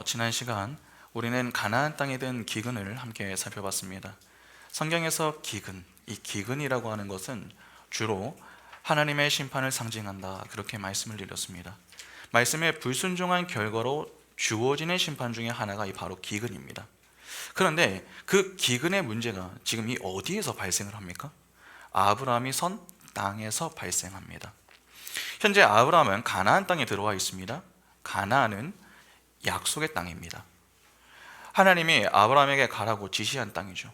지난 시간 우리는 가나안 땅에 든 기근을 함께 살펴봤습니다. 성경에서 기근, 이 기근이라고 하는 것은 주로 하나님의 심판을 상징한다, 그렇게 말씀을 드렸습니다. 말씀에 불순종한 결과로 주어지는 심판 중에 하나가 바로 기근입니다. 그런데 그 기근의 문제가 지금 이 어디에서 발생을 합니까? 아브라함이 선 땅에서 발생합니다. 현재 아브라함은 가나안 땅에 들어와 있습니다. 가나안은 약속의 땅입니다. 하나님이 아브라함에게 가라고 지시한 땅이죠.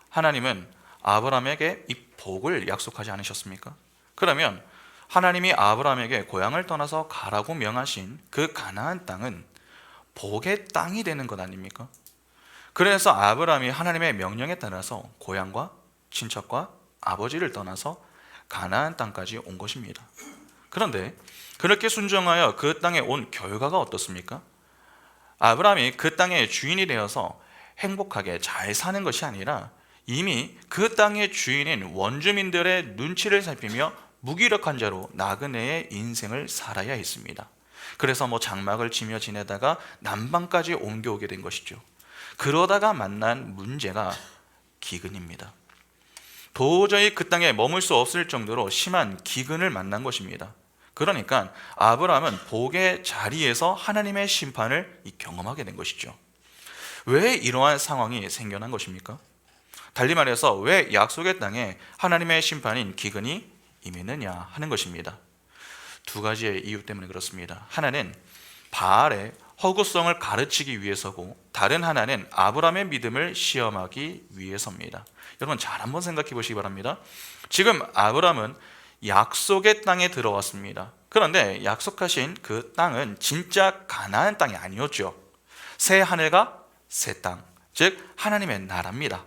하나님은 아브라함에게 이 복을 약속하지 않으셨습니까? 그러면 하나님이 아브라함에게 고향을 떠나서 가라고 명하신 그 가나안 땅은 복의 땅이 되는 것 아닙니까? 그래서 아브라함이 하나님의 명령에 따라서 고향과 친척과 아버지를 떠나서 가나안 땅까지 온 것입니다. 그런데 그렇게 순종하여 그 땅에 온 결과가 어떻습니까? 아브라함이 그 땅의 주인이 되어서 행복하게 잘 사는 것이 아니라 이미 그 땅의 주인인 원주민들의 눈치를 살피며 무기력한 자로 나그네의 인생을 살아야 했습니다. 그래서 장막을 치며 지내다가 남방까지 옮겨오게 된 것이죠. 그러다가 만난 문제가 기근입니다. 도저히 그 땅에 머물 수 없을 정도로 심한 기근을 만난 것입니다. 그러니까 아브라함은 복의 자리에서 하나님의 심판을 경험하게 된 것이죠. 왜 이러한 상황이 생겨난 것입니까? 달리 말해서 왜 약속의 땅에 하나님의 심판인 기근이 임했느냐 하는 것입니다. 두 가지의 이유 때문에 그렇습니다. 하나는 바알의 허구성을 가르치기 위해서고, 다른 하나는 아브라함의 믿음을 시험하기 위해서입니다. 여러분 잘 한번 생각해 보시기 바랍니다. 지금 아브라함은 약속의 땅에 들어왔습니다. 그런데 약속하신 그 땅은 진짜 가나안 땅이 아니었죠. 새 하늘과 새 땅, 즉 하나님의 나라입니다.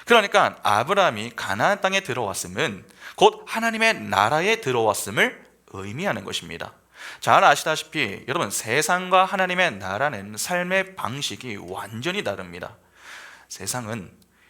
그러니까 아브라함이 가나안 땅에 들어왔음은 곧 하나님의 나라에 들어왔음을 의미하는 것입니다. 잘 아시다시피 여러분, 세상과 하나님의 나라는 삶의 방식이 완전히 다릅니다. 세상은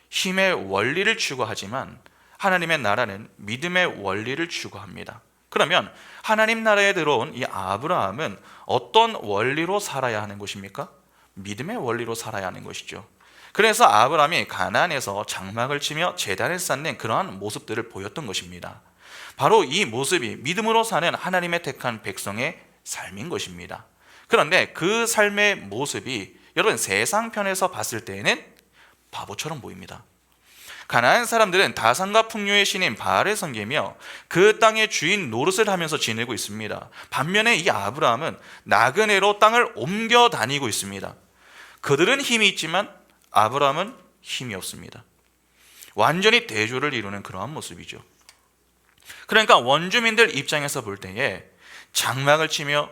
힘의 원리를 추구하지만 하나님의 나라는 믿음의 원리를 추구합니다. 그러면 하나님 나라에 들어온 이 아브라함은 어떤 원리로 살아야 하는 것입니까? 믿음의 원리로 살아야 하는 것이죠. 그래서 아브라함이 가나안에서 장막을 치며 제단을 쌓는 그러한 모습들을 보였던 것입니다. 바로 이 모습이 믿음으로 사는 하나님의 택한 백성의 삶인 것입니다. 그런데 그 삶의 모습이 여러분 세상 편에서 봤을 때에는 바보처럼 보입니다. 가나안 사람들은 다산과 풍요의 신인 바알을 섬기며 그 땅의 주인 노릇을 하면서 지내고 있습니다. 반면에 이 아브라함은 나그네로 땅을 옮겨 다니고 있습니다. 그들은 힘이 있지만 아브라함은 힘이 없습니다. 완전히 대조를 이루는 그러한 모습이죠. 그러니까 원주민들 입장에서 볼 때에 장막을 치며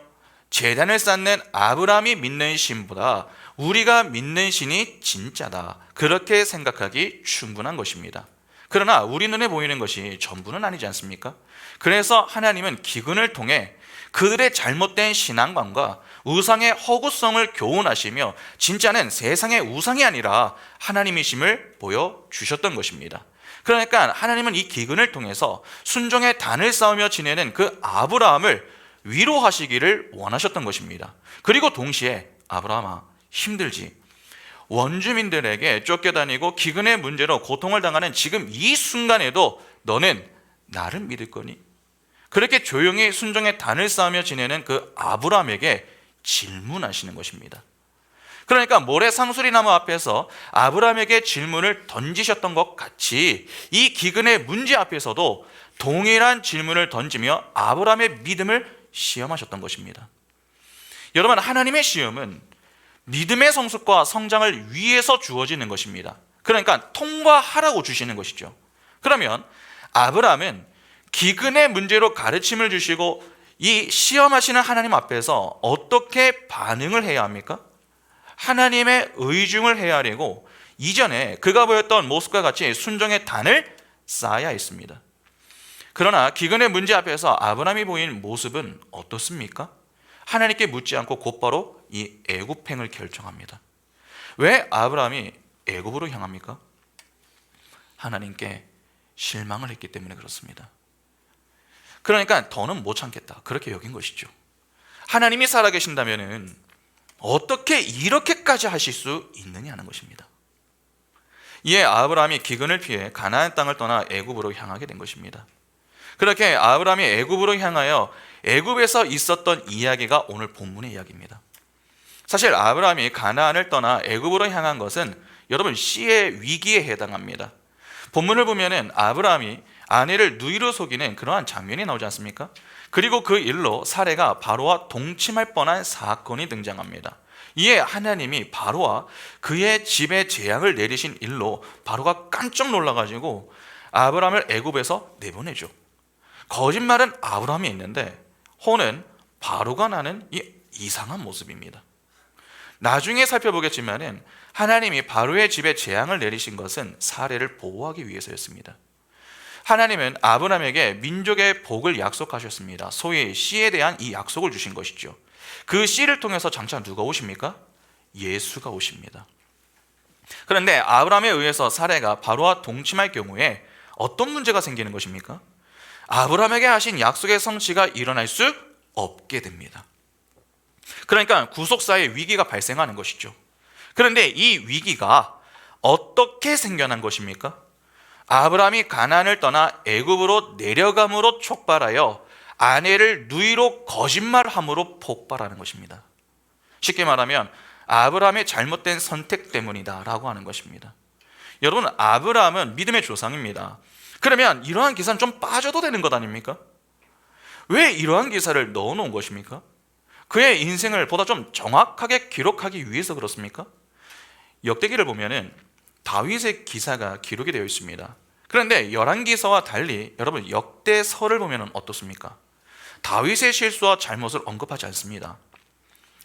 제단을 쌓는 아브라함이 믿는 신보다 우리가 믿는 신이 진짜다, 그렇게 생각하기 충분한 것입니다. 그러나 우리 눈에 보이는 것이 전부는 아니지 않습니까? 그래서 하나님은 기근을 통해 그들의 잘못된 신앙관과 우상의 허구성을 교훈하시며 진짜는 세상의 우상이 아니라 하나님이심을 보여주셨던 것입니다. 그러니까 하나님은 이 기근을 통해서 순종의 단을 쌓으며 지내는 그 아브라함을 위로하시기를 원하셨던 것입니다. 그리고 동시에 아브라함아, 힘들지? 원주민들에게 쫓겨다니고 기근의 문제로 고통을 당하는 지금 이 순간에도 너는 나를 믿을 거니? 그렇게 조용히 순종의 단을 쌓으며 지내는 그 아브라함에게 질문하시는 것입니다. 그러니까 모래 상수리 나무 앞에서 아브라함에게 질문을 던지셨던 것 같이 이 기근의 문제 앞에서도 동일한 질문을 던지며 아브라함의 믿음을 시험하셨던 것입니다. 여러분, 하나님의 시험은 믿음의 성숙과 성장을 위해서 주어지는 것입니다. 그러니까 통과하라고 주시는 것이죠. 그러면 아브라함은 기근의 문제로 가르침을 주시고 이 시험하시는 하나님 앞에서 어떻게 반응을 해야 합니까? 하나님의 의중을 헤아리고 이전에 그가 보였던 모습과 같이 순종의 단을 쌓아야 했습니다. 그러나 기근의 문제 앞에서 아브라함이 보인 모습은 어떻습니까? 하나님께 묻지 않고 곧바로 이 애굽행을 결정합니다. 왜 아브라함이 애굽으로 향합니까? 하나님께 실망을 했기 때문에 그렇습니다. 그러니까 더는 못 참겠다, 그렇게 여긴 것이죠. 하나님이 살아계신다면 어떻게 이렇게까지 하실 수 있느냐는 것입니다. 이에 아브라함이 기근을 피해 가나안 땅을 떠나 애굽으로 향하게 된 것입니다. 그렇게 아브라함이 애굽으로 향하여 애굽에서 있었던 이야기가 오늘 본문의 이야기입니다. 사실 아브라함이 가나안을 떠나 애굽으로 향한 것은 여러분 씨의 위기에 해당합니다. 본문을 보면은 아브라함이 아내를 누이로 속이는 그러한 장면이 나오지 않습니까? 그리고 그 일로 사레가 바로와 동침할 뻔한 사건이 등장합니다. 이에 하나님이 바로와 그의 집에 재앙을 내리신 일로 바로가 깜짝 놀라가지고 아브라함을 애굽에서 내보내죠. 거짓말은 아브라함이 있는데 혼은 바로가 나는 이 이상한 모습입니다. 나중에 살펴보겠지만은 하나님이 바로의 집에 재앙을 내리신 것은 사레를 보호하기 위해서였습니다. 하나님은 아브라함에게 민족의 복을 약속하셨습니다. 소위 씨에 대한 이 약속을 주신 것이죠. 그 씨를 통해서 장차 누가 오십니까? 예수가 오십니다. 그런데 아브라함에 의해서 사레가 바로와 동침할 경우에 어떤 문제가 생기는 것입니까? 아브라함에게 하신 약속의 성취가 일어날 수 없게 됩니다. 그러니까 구속사의 위기가 발생하는 것이죠. 그런데 이 위기가 어떻게 생겨난 것입니까? 아브라함이 가나안을 떠나 애굽으로 내려감으로 촉발하여 아내를 누이로 거짓말함으로 폭발하는 것입니다. 쉽게 말하면 아브라함의 잘못된 선택 때문이다 라고 하는 것입니다. 여러분, 아브라함은 믿음의 조상입니다. 그러면 이러한 기사는 좀 빠져도 되는 것 아닙니까? 왜 이러한 기사를 넣어놓은 것입니까? 그의 인생을 보다 좀 정확하게 기록하기 위해서 그렇습니까? 역대기를 보면은 다윗의 기사가 기록이 되어 있습니다. 그런데 열왕기서와 달리 여러분 역대서를 보면 어떻습니까? 다윗의 실수와 잘못을 언급하지 않습니다.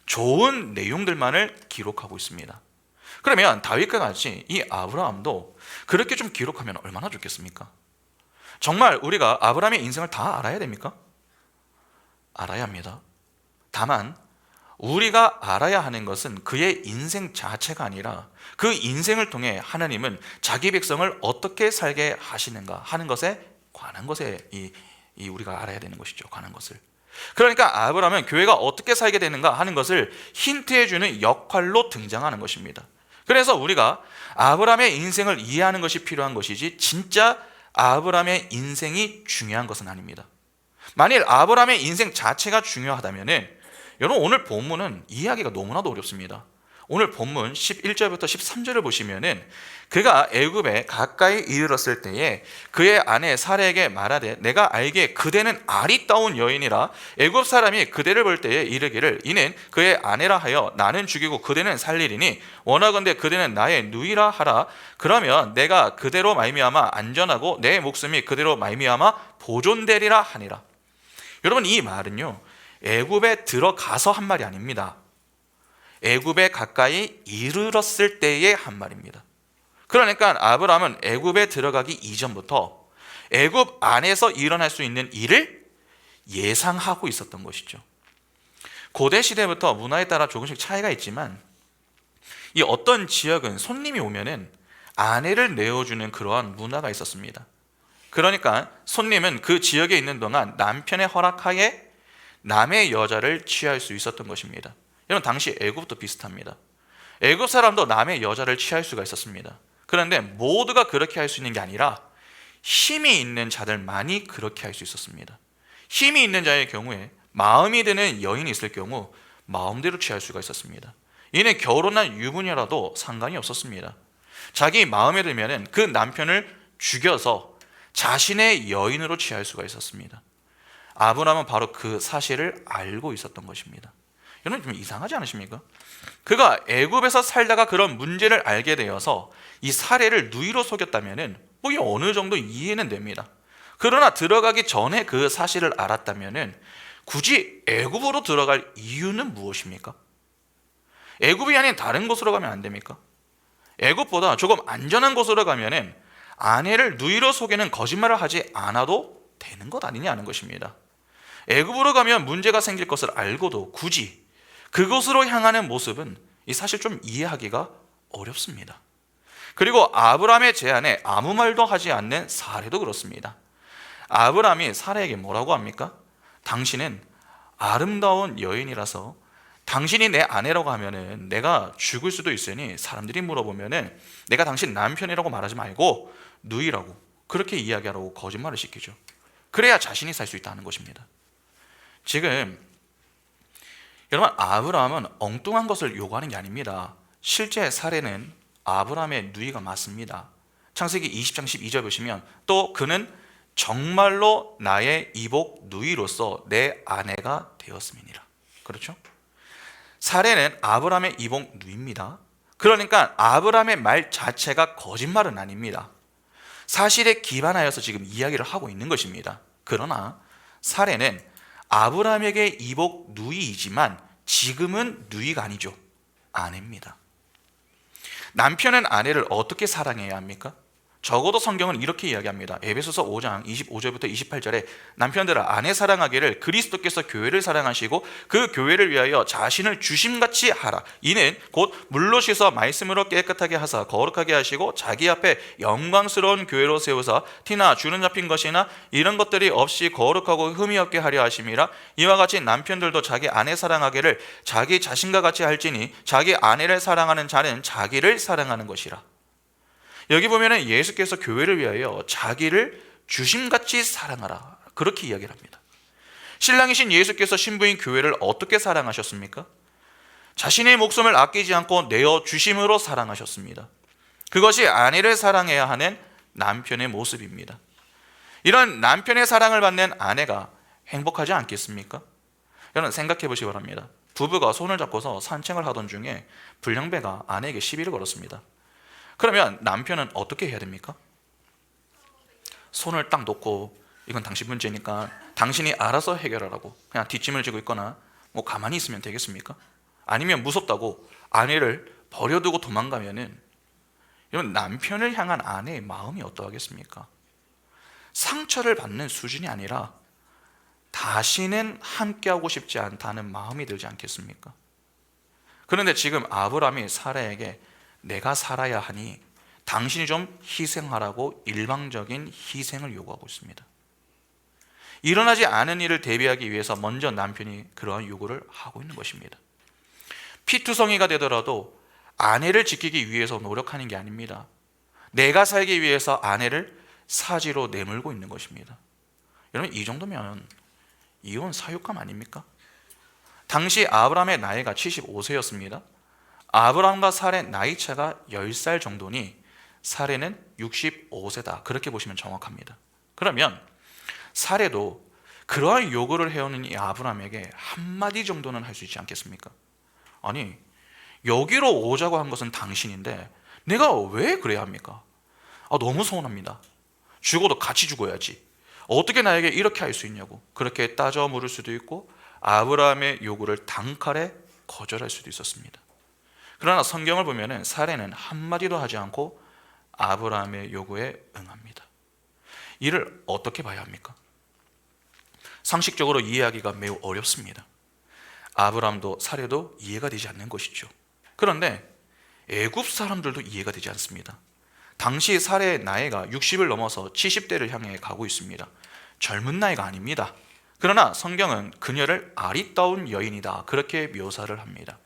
좋은 내용들만을 기록하고 있습니다. 그러면 다윗과 같이 이 아브라함도 그렇게 좀 기록하면 얼마나 좋겠습니까? 정말 우리가 아브라함의 인생을 다 알아야 됩니까? 알아야 합니다. 다만 우리가 알아야 하는 것은 그의 인생 자체가 아니라 그 인생을 통해 하나님은 자기 백성을 어떻게 살게 하시는가 하는 것에 관한 것에 우리가 알아야 되는 것이죠. 관한 것을. 그러니까 아브라함은 교회가 어떻게 살게 되는가 하는 것을 힌트해주는 역할로 등장하는 것입니다. 그래서 우리가 아브라함의 인생을 이해하는 것이 필요한 것이지 진짜 아브라함의 인생이 중요한 것은 아닙니다. 만일 아브라함의 인생 자체가 중요하다면 여러분 오늘 본문은 이해하기가 너무나도 어렵습니다. 오늘 본문 11절부터 13절을 보시면은 그가 애굽에 가까이 이르렀을 때에 그의 아내 사레에게 말하되 내가 알기에 그대는 아리따운 여인이라 애굽 사람이 그대를 볼 때에 이르기를 이는 그의 아내라 하여 나는 죽이고 그대는 살리리니 원하건대 그대는 나의 누이라 하라. 그러면 내가 그대로 말미암아 안전하고 내 목숨이 그대로 말미암아 보존되리라 하니라. 여러분 이 말은요 애굽에 들어가서 한 말이 아닙니다. 애굽에 가까이 이르렀을 때의 한 말입니다. 그러니까 아브라함은 애굽에 들어가기 이전부터 애굽 안에서 일어날 수 있는 일을 예상하고 있었던 것이죠. 고대 시대부터 문화에 따라 조금씩 차이가 있지만 이 어떤 지역은 손님이 오면은 아내를 내어주는 그러한 문화가 있었습니다. 그러니까 손님은 그 지역에 있는 동안 남편의 허락하에 남의 여자를 취할 수 있었던 것입니다. 여러분 당시 애굽도 비슷합니다. 애굽 사람도 남의 여자를 취할 수가 있었습니다. 그런데 모두가 그렇게 할 수 있는 게 아니라 힘이 있는 자들만이 그렇게 할 수 있었습니다. 힘이 있는 자의 경우에 마음이 드는 여인이 있을 경우 마음대로 취할 수가 있었습니다. 이는 결혼한 유부녀라도 상관이 없었습니다. 자기 마음에 들면은 그 남편을 죽여서 자신의 여인으로 취할 수가 있었습니다. 아브라함은 바로 그 사실을 알고 있었던 것입니다. 여러분 좀 이상하지 않으십니까? 그가 애굽에서 살다가 그런 문제를 알게 되어서 이 사례를 누이로 속였다면은 뭐 어느 정도 이해는 됩니다. 그러나 들어가기 전에 그 사실을 알았다면은 굳이 애굽으로 들어갈 이유는 무엇입니까? 애굽이 아닌 다른 곳으로 가면 안 됩니까? 애굽보다 조금 안전한 곳으로 가면은 아내를 누이로 속이는 거짓말을 하지 않아도 되는 것 아니냐는 것입니다. 애굽으로 가면 문제가 생길 것을 알고도 굳이 그곳으로 향하는 모습은 사실 좀 이해하기가 어렵습니다. 그리고 아브라함의 제안에 아무 말도 하지 않는 사레도 그렇습니다. 아브라함이 사레에게 뭐라고 합니까? 당신은 아름다운 여인이라서 당신이 내 아내라고 하면은 내가 죽을 수도 있으니 사람들이 물어보면은 내가 당신 남편이라고 말하지 말고 누이라고 그렇게 이야기하라고 거짓말을 시키죠. 그래야 자신이 살 수 있다는 것입니다. 지금 여러분, 아브라함은 엉뚱한 것을 요구하는 게 아닙니다. 실제 사례는 아브라함의 누이가 맞습니다. 창세기 20장 12절 보시면 또 그는 정말로 나의 이복 누이로서 내 아내가 되었음이니라. 그렇죠? 사례는 아브라함의 이복 누이입니다. 그러니까 아브라함의 말 자체가 거짓말은 아닙니다. 사실에 기반하여서 지금 이야기를 하고 있는 것입니다. 그러나 사례는 아브라함에게 이복 누이이지만 지금은 누이가 아니죠. 아내입니다. 남편은 아내를 어떻게 사랑해야 합니까? 적어도 성경은 이렇게 이야기합니다. 에베소서 5장 25절부터 28절에 남편들아 아내 사랑하기를 그리스도께서 교회를 사랑하시고 그 교회를 위하여 자신을 주심같이 하라. 이는 곧 물로 씻어 말씀으로 깨끗하게 하사 거룩하게 하시고 자기 앞에 영광스러운 교회로 세우사 티나 주름 잡힌 것이나 이런 것들이 없이 거룩하고 흠이 없게 하려 하심이라. 이와 같이 남편들도 자기 아내 사랑하기를 자기 자신과 같이 할지니 자기 아내를 사랑하는 자는 자기를 사랑하는 것이라. 여기 보면은 예수께서 교회를 위하여 자기를 주심같이 사랑하라 그렇게 이야기를 합니다. 신랑이신 예수께서 신부인 교회를 어떻게 사랑하셨습니까? 자신의 목숨을 아끼지 않고 내어 주심으로 사랑하셨습니다. 그것이 아내를 사랑해야 하는 남편의 모습입니다. 이런 남편의 사랑을 받는 아내가 행복하지 않겠습니까? 여러분 생각해 보시기 바랍니다. 부부가 손을 잡고서 산책을 하던 중에 불량배가 아내에게 시비를 걸었습니다. 그러면 남편은 어떻게 해야 됩니까? 손을 딱 놓고 이건 당신 문제니까 당신이 알아서 해결하라고 그냥 뒷짐을 지고 있거나 뭐 가만히 있으면 되겠습니까? 아니면 무섭다고 아내를 버려두고 도망가면은 이런 남편을 향한 아내의 마음이 어떠하겠습니까? 상처를 받는 수준이 아니라 다시는 함께하고 싶지 않다는 마음이 들지 않겠습니까? 그런데 지금 아브라함이 사라에게 내가 살아야 하니 당신이 좀 희생하라고 일방적인 희생을 요구하고 있습니다. 일어나지 않은 일을 대비하기 위해서 먼저 남편이 그러한 요구를 하고 있는 것입니다. 피투성이가 되더라도 아내를 지키기 위해서 노력하는 게 아닙니다. 내가 살기 위해서 아내를 사지로 내몰고 있는 것입니다. 여러분 이 정도면 이혼 사육감 아닙니까? 당시 아브라함의 나이가 75세였습니다. 아브라함과 사레 나이 차가 10살 정도니 사레는 65세다 그렇게 보시면 정확합니다. 그러면 사레도 그러한 요구를 해오는 이 아브라함에게 한마디 정도는 할 수 있지 않겠습니까? 아니 여기로 오자고 한 것은 당신인데 내가 왜 그래야 합니까? 너무 서운합니다. 죽어도 같이 죽어야지. 어떻게 나에게 이렇게 할 수 있냐고 그렇게 따져 물을 수도 있고 아브라함의 요구를 단칼에 거절할 수도 있었습니다. 그러나 성경을 보면은 사레는 한마디도 하지 않고 아브라함의 요구에 응합니다. 이를 어떻게 봐야 합니까? 상식적으로 이해하기가 매우 어렵습니다. 아브라함도 사레도 이해가 되지 않는 것이죠. 그런데 애굽 사람들도 이해가 되지 않습니다. 당시 사레의 나이가 60을 넘어서 70대를 향해 가고 있습니다. 젊은 나이가 아닙니다. 그러나 성경은 그녀를 아리따운 여인이다 그렇게 묘사를 합니다.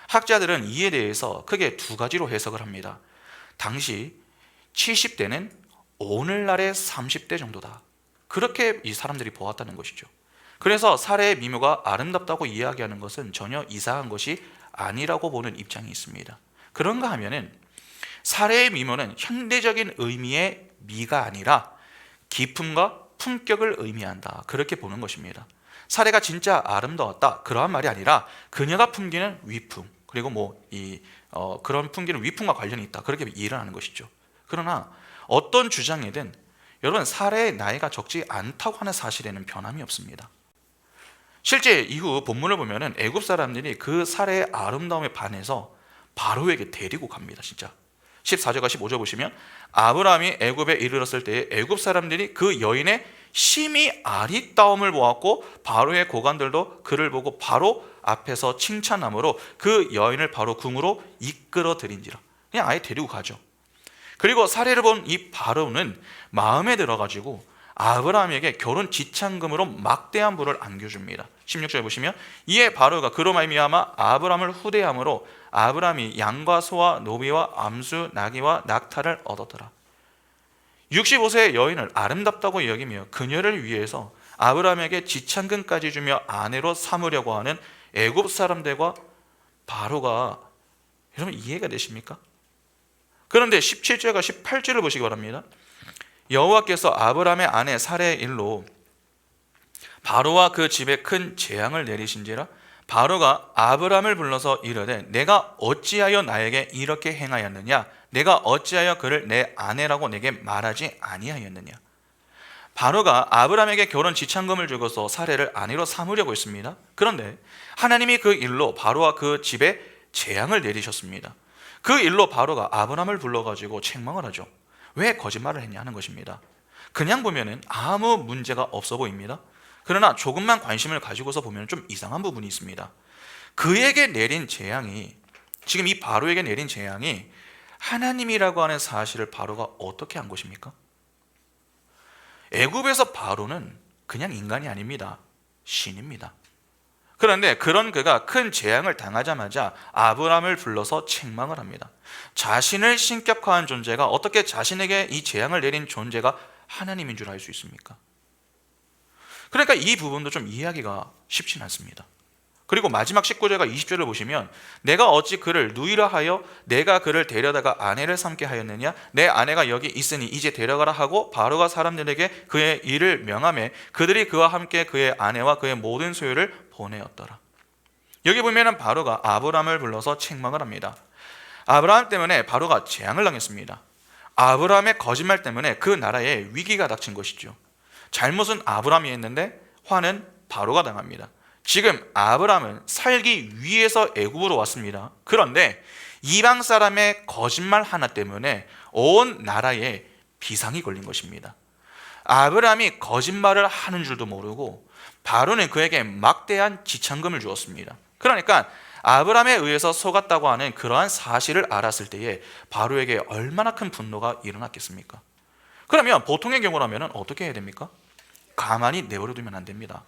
학자들은 이에 대해서 크게 두 가지로 해석을 합니다. 당시 70대는 오늘날의 30대 정도다 그렇게 이 사람들이 보았다는 것이죠. 그래서 사레의 미모가 아름답다고 이야기하는 것은 전혀 이상한 것이 아니라고 보는 입장이 있습니다. 그런가 하면은 사레의 미모는 현대적인 의미의 미가 아니라 기품과 품격을 의미한다 그렇게 보는 것입니다. 사레가 진짜 아름다웠다 그러한 말이 아니라 그녀가 풍기는 위품 그리고 그런 풍기는 위품과 관련이 있다 그렇게 이해를 하는 것이죠. 그러나 어떤 주장이든 여러분 사레의 나이가 적지 않다고 하는 사실에는 변함이 없습니다. 실제 이후 본문을 보면은 애굽 사람들이 그 사레의 아름다움에 반해서 바로에게 데리고 갑니다. 진짜 14절과 15절 보시면 아브라함이 애굽에 이르렀을 때에 애굽 사람들이 그 여인의 심히 아리따움을 보았고 바로의 고관들도 그를 보고 바로 앞에서 칭찬함으로 그 여인을 바로 궁으로 이끌어 들인지라. 그냥 아예 데리고 가죠. 그리고 사례를 본 이 바로는 마음에 들어가지고 아브라함에게 결혼 지참금으로 막대한 부를 안겨줍니다. 16절에 보시면 이에 바로가 그로 말미암아 아브람을 후대함으로 아브람이 양과 소와 노비와 암수 나귀와 낙타를 얻었더라. 65세의 여인을 아름답다고 여기며 그녀를 위해서 아브람에게 지창금까지 주며 아내로 삼으려고 하는 애굽 사람들과 바로가, 여러분 이해가 되십니까? 그런데 17절과 18절을 보시기 바랍니다. 여호와께서 아브람의 아내 사레의 일로 바로와 그 집에 큰 재앙을 내리신지라 바로가 아브람을 불러서 이르되 내가 어찌하여 나에게 이렇게 행하였느냐, 내가 어찌하여 그를 내 아내라고 내게 말하지 아니하였느냐. 바로가 아브람에게 결혼 지창금을 주고서 사레를 아내로 삼으려고 했습니다. 그런데 하나님이 그 일로 바로와 그 집에 재앙을 내리셨습니다. 그 일로 바로가 아브람을 불러가지고 책망을 하죠. 왜 거짓말을 했냐 하는 것입니다. 그냥 보면은 아무 문제가 없어 보입니다. 그러나 조금만 관심을 가지고서 보면 좀 이상한 부분이 있습니다. 그에게 내린 재앙이, 지금 이 바로에게 내린 재앙이 하나님이라고 하는 사실을 바로가 어떻게 한 것입니까? 애굽에서 바로는 그냥 인간이 아닙니다. 신입니다. 그런데 그런 그가 큰 재앙을 당하자마자 아브람을 불러서 책망을 합니다. 자신을 신격화한 존재가 어떻게 자신에게 이 재앙을 내린 존재가 하나님인 줄 알 수 있습니까? 그러니까 이 부분도 좀 이해하기가 쉽진 않습니다. 그리고 마지막 19절과 20절을 보시면 내가 어찌 그를 누이라 하여 내가 그를 데려다가 아내를 삼게 하였느냐, 내 아내가 여기 있으니 이제 데려가라 하고 바로가 사람들에게 그의 일을 명하매 그들이 그와 함께 그의 아내와 그의 모든 소유를 보내었더라. 여기 보면은 바로가 아브람을 불러서 책망을 합니다. 아브람 때문에 바로가 재앙을 당했습니다. 아브람의 거짓말 때문에 그 나라에 위기가 닥친 것이죠. 잘못은 아브람이 했는데 화는 바로가 당합니다. 지금 아브람은 살기 위해서 애굽으로 왔습니다. 그런데 이방 사람의 거짓말 하나 때문에 온 나라에 비상이 걸린 것입니다. 아브람이 거짓말을 하는 줄도 모르고 바로는 그에게 막대한 지창금을 주었습니다. 그러니까 아브람에 의해서 속았다고 하는 그러한 사실을 알았을 때에 바로에게 얼마나 큰 분노가 일어났겠습니까? 그러면 보통의 경우라면 어떻게 해야 됩니까? 가만히 내버려 두면 안 됩니다.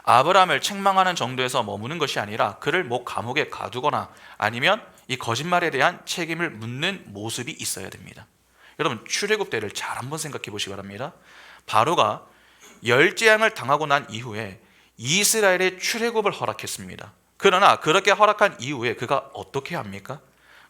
아브람을 책망하는 정도에서 머무는 것이 아니라 그를 감옥에 가두거나 아니면 이 거짓말에 대한 책임을 묻는 모습이 있어야 됩니다. 여러분 출애굽 때를 잘 한번 생각해 보시기 바랍니다. 바로가 열재앙을 당하고 난 이후에 이스라엘의 출애굽을 허락했습니다. 그러나 그렇게 허락한 이후에 그가 어떻게 합니까?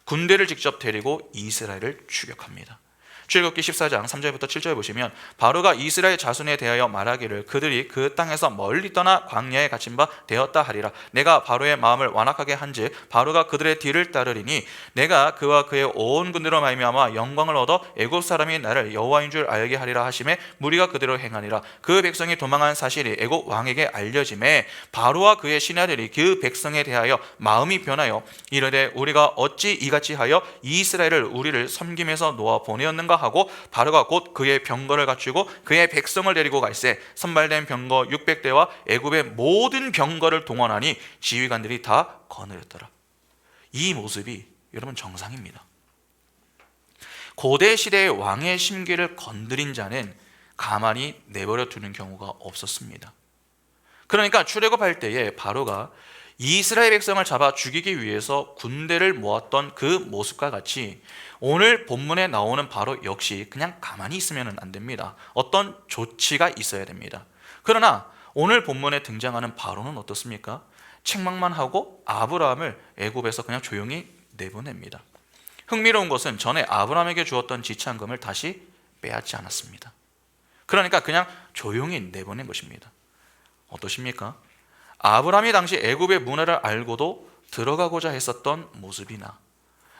군대를 직접 데리고 이스라엘을 추격합니다. 출애굽기 14장 3절부터 7절 보시면 바로가 이스라엘 자손에 대하여 말하기를 그들이 그 땅에서 멀리 떠나 광야에 갇힌 바 되었다 하리라. 내가 바로의 마음을 완악하게 한즉 바로가 그들의 뒤를 따르리니 내가 그와 그의 온 군대로 말미암아 영광을 얻어 애굽 사람이 나를 여호와인 줄 알게 하리라 하심에 무리가 그대로 행하니라. 그 백성이 도망한 사실이 애굽 왕에게 알려짐에 바로와 그의 신하들이 그 백성에 대하여 마음이 변하여 이르되 우리가 어찌 이같이 하여 이스라엘을 우리를 섬김에서 놓아 보내었는가 하고 바로가 곧 그의 병거를 갖추고 그의 백성을 데리고 갈새 선발된 병거 600대와 애굽의 모든 병거를 동원하니 지휘관들이 다 거느렸더라. 이 모습이 여러분 정상입니다. 고대 시대의 왕의 심기를 건드린 자는 가만히 내버려 두는 경우가 없었습니다. 그러니까 출애굽할 때에 바로가 이스라엘 백성을 잡아 죽이기 위해서 군대를 모았던 그 모습과 같이 오늘 본문에 나오는 바로 역시 그냥 가만히 있으면 안 됩니다. 어떤 조치가 있어야 됩니다. 그러나 오늘 본문에 등장하는 바로는 어떻습니까? 책망만 하고 아브라함을 애굽에서 그냥 조용히 내보냅니다. 흥미로운 것은 전에 아브라함에게 주었던 지창금을 다시 빼앗지 않았습니다. 그러니까 그냥 조용히 내보낸 것입니다. 어떠십니까? 아브라함이 당시 애굽의 문화를 알고도 들어가고자 했었던 모습이나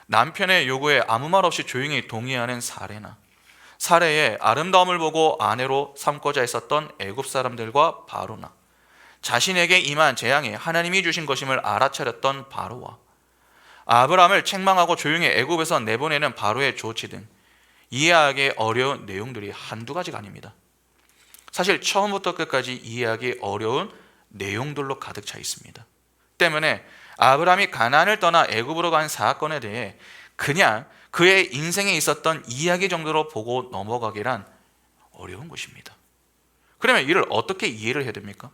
남편의 요구에 아무 말 없이 조용히 동의하는 사례나 사례의 아름다움을 보고 아내로 삼고자 했었던 애굽 사람들과 바로나 자신에게 임한 재앙이 하나님이 주신 것임을 알아차렸던 바로와 아브라함을 책망하고 조용히 애굽에서 내보내는 바로의 조치 등 이해하기 어려운 내용들이 한두 가지가 아닙니다. 사실 처음부터 끝까지 이해하기 어려운 내용들로 가득 차 있습니다. 때문에 아브라함이 가나안을 떠나 애굽으로 간 사건에 대해 그냥 그의 인생에 있었던 이야기 정도로 보고 넘어가기란 어려운 것입니다. 그러면 이를 어떻게 이해를 해야 됩니까?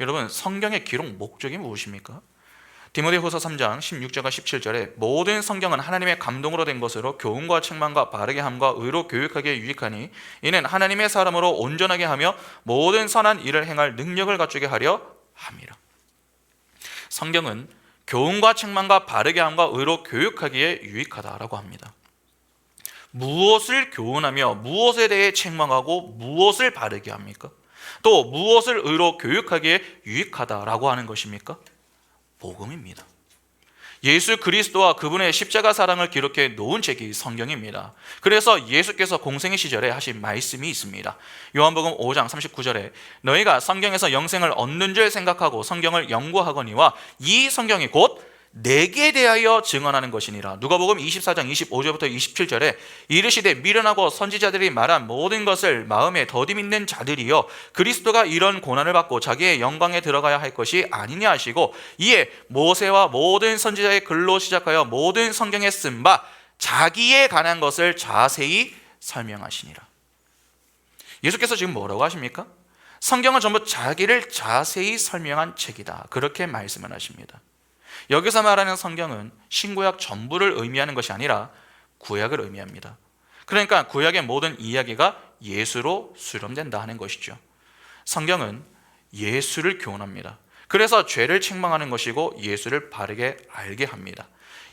여러분, 성경의 기록 목적이 무엇입니까? 디모데후서 3장 16절과 17절에 모든 성경은 하나님의 감동으로 된 것으로 교훈과 책망과 바르게 함과 의로 교육하기에 유익하니 이는 하나님의 사람으로 온전하게 하며 모든 선한 일을 행할 능력을 갖추게 하려 함이라. 성경은 교훈과 책망과 바르게 함과 의로 교육하기에 유익하다라고 합니다. 무엇을 교훈하며 무엇에 대해 책망하고 무엇을 바르게 합니까? 또 무엇을 의로 교육하기에 유익하다라고 하는 것입니까? 복음입니다. 예수 그리스도와 그분의 십자가 사랑을 기록해 놓은 책이 성경입니다. 그래서 예수께서 공생의 시절에 하신 말씀이 있습니다. 요한복음 5장 39절에 너희가 성경에서 영생을 얻는 줄 생각하고 성경을 연구하거니와 이 성경이 곧 내게 대하여 증언하는 것이니라. 누가복음 24장 25절부터 27절에 이르시되 미련하고 선지자들이 말한 모든 것을 마음에 더디 믿는 자들이여 그리스도가 이런 고난을 받고 자기의 영광에 들어가야 할 것이 아니냐 하시고 이에 모세와 모든 선지자의 글로 시작하여 모든 성경에 쓴 바 자기에 관한 것을 자세히 설명하시니라. 예수께서 지금 뭐라고 하십니까? 성경은 전부 자기를 자세히 설명한 책이다, 그렇게 말씀을 하십니다. 여기서 말하는 성경은 신구약 전부를 의미하는 것이 아니라 구약을 의미합니다. 그러니까 구약의 모든 이야기가 예수로 수렴된다 하는 것이죠. 성경은 예수를 교훈합니다. 그래서 죄를 책망하는 것이고 예수를 바르게 알게 합니다.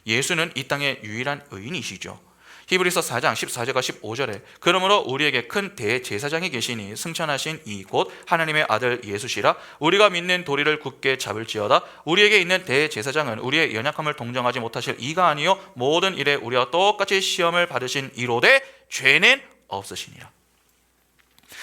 예수는 이 땅의 유일한 의인이시죠. 히브리서 4장 14절과 15절에 그러므로 우리에게 큰 대제사장이 계시니 승천하신 이 곧 하나님의 아들 예수시라. 우리가 믿는 도리를 굳게 잡을지어다. 우리에게 있는 대제사장은 우리의 연약함을 동정하지 못하실 이가 아니요 모든 일에 우리와 똑같이 시험을 받으신 이로되 죄는 없으시니라.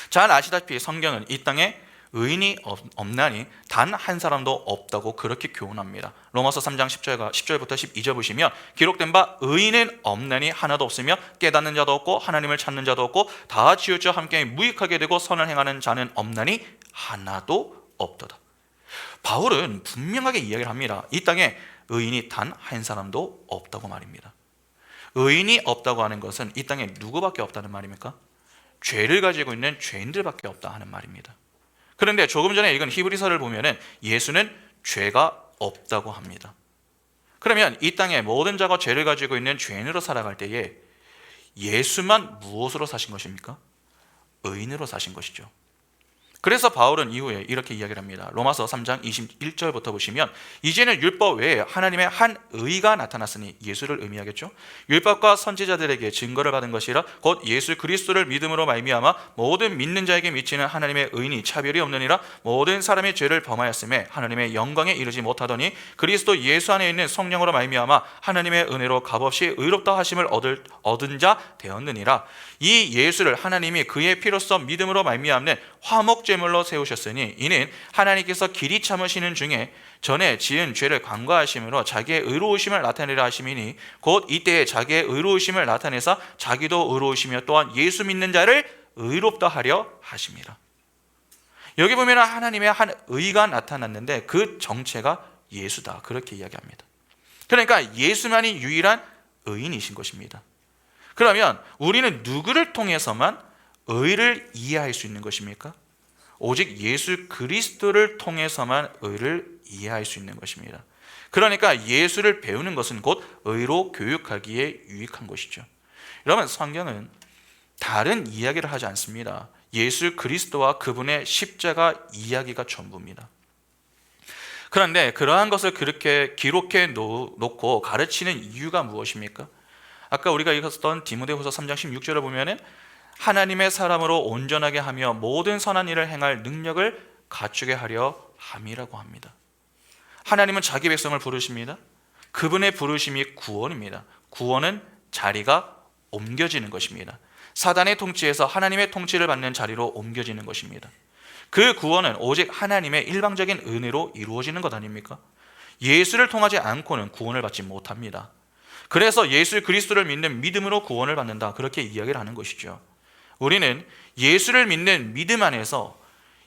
잘 아시다시피 성경은 이 땅에 의인이 없나니 단 한 사람도 없다고 그렇게 교훈합니다. 로마서 3장 10절부터 12절 보시면 기록된 바 의인은 없나니 하나도 없으며 깨닫는 자도 없고 하나님을 찾는 자도 없고 다 치우쳐 함께 무익하게 되고 선을 행하는 자는 없나니 하나도 없도다. 바울은 분명하게 이야기를 합니다. 이 땅에 의인이 단 한 사람도 없다고 말입니다. 의인이 없다고 하는 것은 이 땅에 누구밖에 없다는 말입니까? 죄를 가지고 있는 죄인들밖에 없다 하는 말입니다. 그런데 조금 전에 읽은 히브리서를 보면은 예수는 죄가 없다고 합니다. 그러면 이 땅에 모든 자가 죄를 가지고 있는 죄인으로 살아갈 때에 예수만 무엇으로 사신 것입니까? 의인으로 사신 것이죠. 그래서 바울은 이후에 이렇게 이야기를 합니다. 로마서 3장 21절부터 보시면 이제는 율법 외에 하나님의 한 의가 나타났으니 예수를 의미하겠죠. 율법과 선지자들에게 증거를 받은 것이라 곧 예수 그리스도를 믿음으로 말미암아 모든 믿는 자에게 미치는 하나님의 의인이 차별이 없느니라. 모든 사람이 죄를 범하였음에 하나님의 영광에 이르지 못하더니 그리스도 예수 안에 있는 성령으로 말미암아 하나님의 은혜로 값없이 의롭다 하심을 얻은 자 되었느니라. 이 예수를 하나님이 그의 피로써 믿음으로 말미암는 화목제물로 세우셨으니 이는 하나님께서 길이 참으시는 중에 전에 지은 죄를 간과하심으로 자기의 의로우심을 나타내려 하심이니 곧 이때에 자기의 의로우심을 나타내사 자기도 의로우시며 또한 예수 믿는 자를 의롭다 하려 하심이라. 여기 보면 하나님의 한 의가 나타났는데 그 정체가 예수다, 그렇게 이야기합니다. 그러니까 예수만이 유일한 의인이신 것입니다. 그러면 우리는 누구를 통해서만 의를 이해할 수 있는 것입니까? 오직 예수 그리스도를 통해서만 의를 이해할 수 있는 것입니다. 그러니까 예수를 배우는 것은 곧 의로 교육하기에 유익한 것이죠. 여러분, 성경은 다른 이야기를 하지 않습니다. 예수 그리스도와 그분의 십자가 이야기가 전부입니다. 그런데 그러한 것을 그렇게 기록해 놓고 가르치는 이유가 무엇입니까? 아까 우리가 읽었던 디모데후서 3장 16절을 보면은 하나님의 사람으로 온전하게 하며 모든 선한 일을 행할 능력을 갖추게 하려 함이라고 합니다. 하나님은 자기 백성을 부르십니다. 그분의 부르심이 구원입니다. 구원은 자리가 옮겨지는 것입니다. 사단의 통치에서 하나님의 통치를 받는 자리로 옮겨지는 것입니다. 그 구원은 오직 하나님의 일방적인 은혜로 이루어지는 것 아닙니까? 예수를 통하지 않고는 구원을 받지 못합니다. 그래서 예수 그리스도를 믿는 믿음으로 구원을 받는다, 그렇게 이야기를 하는 것이죠. 우리는 예수를 믿는 믿음 안에서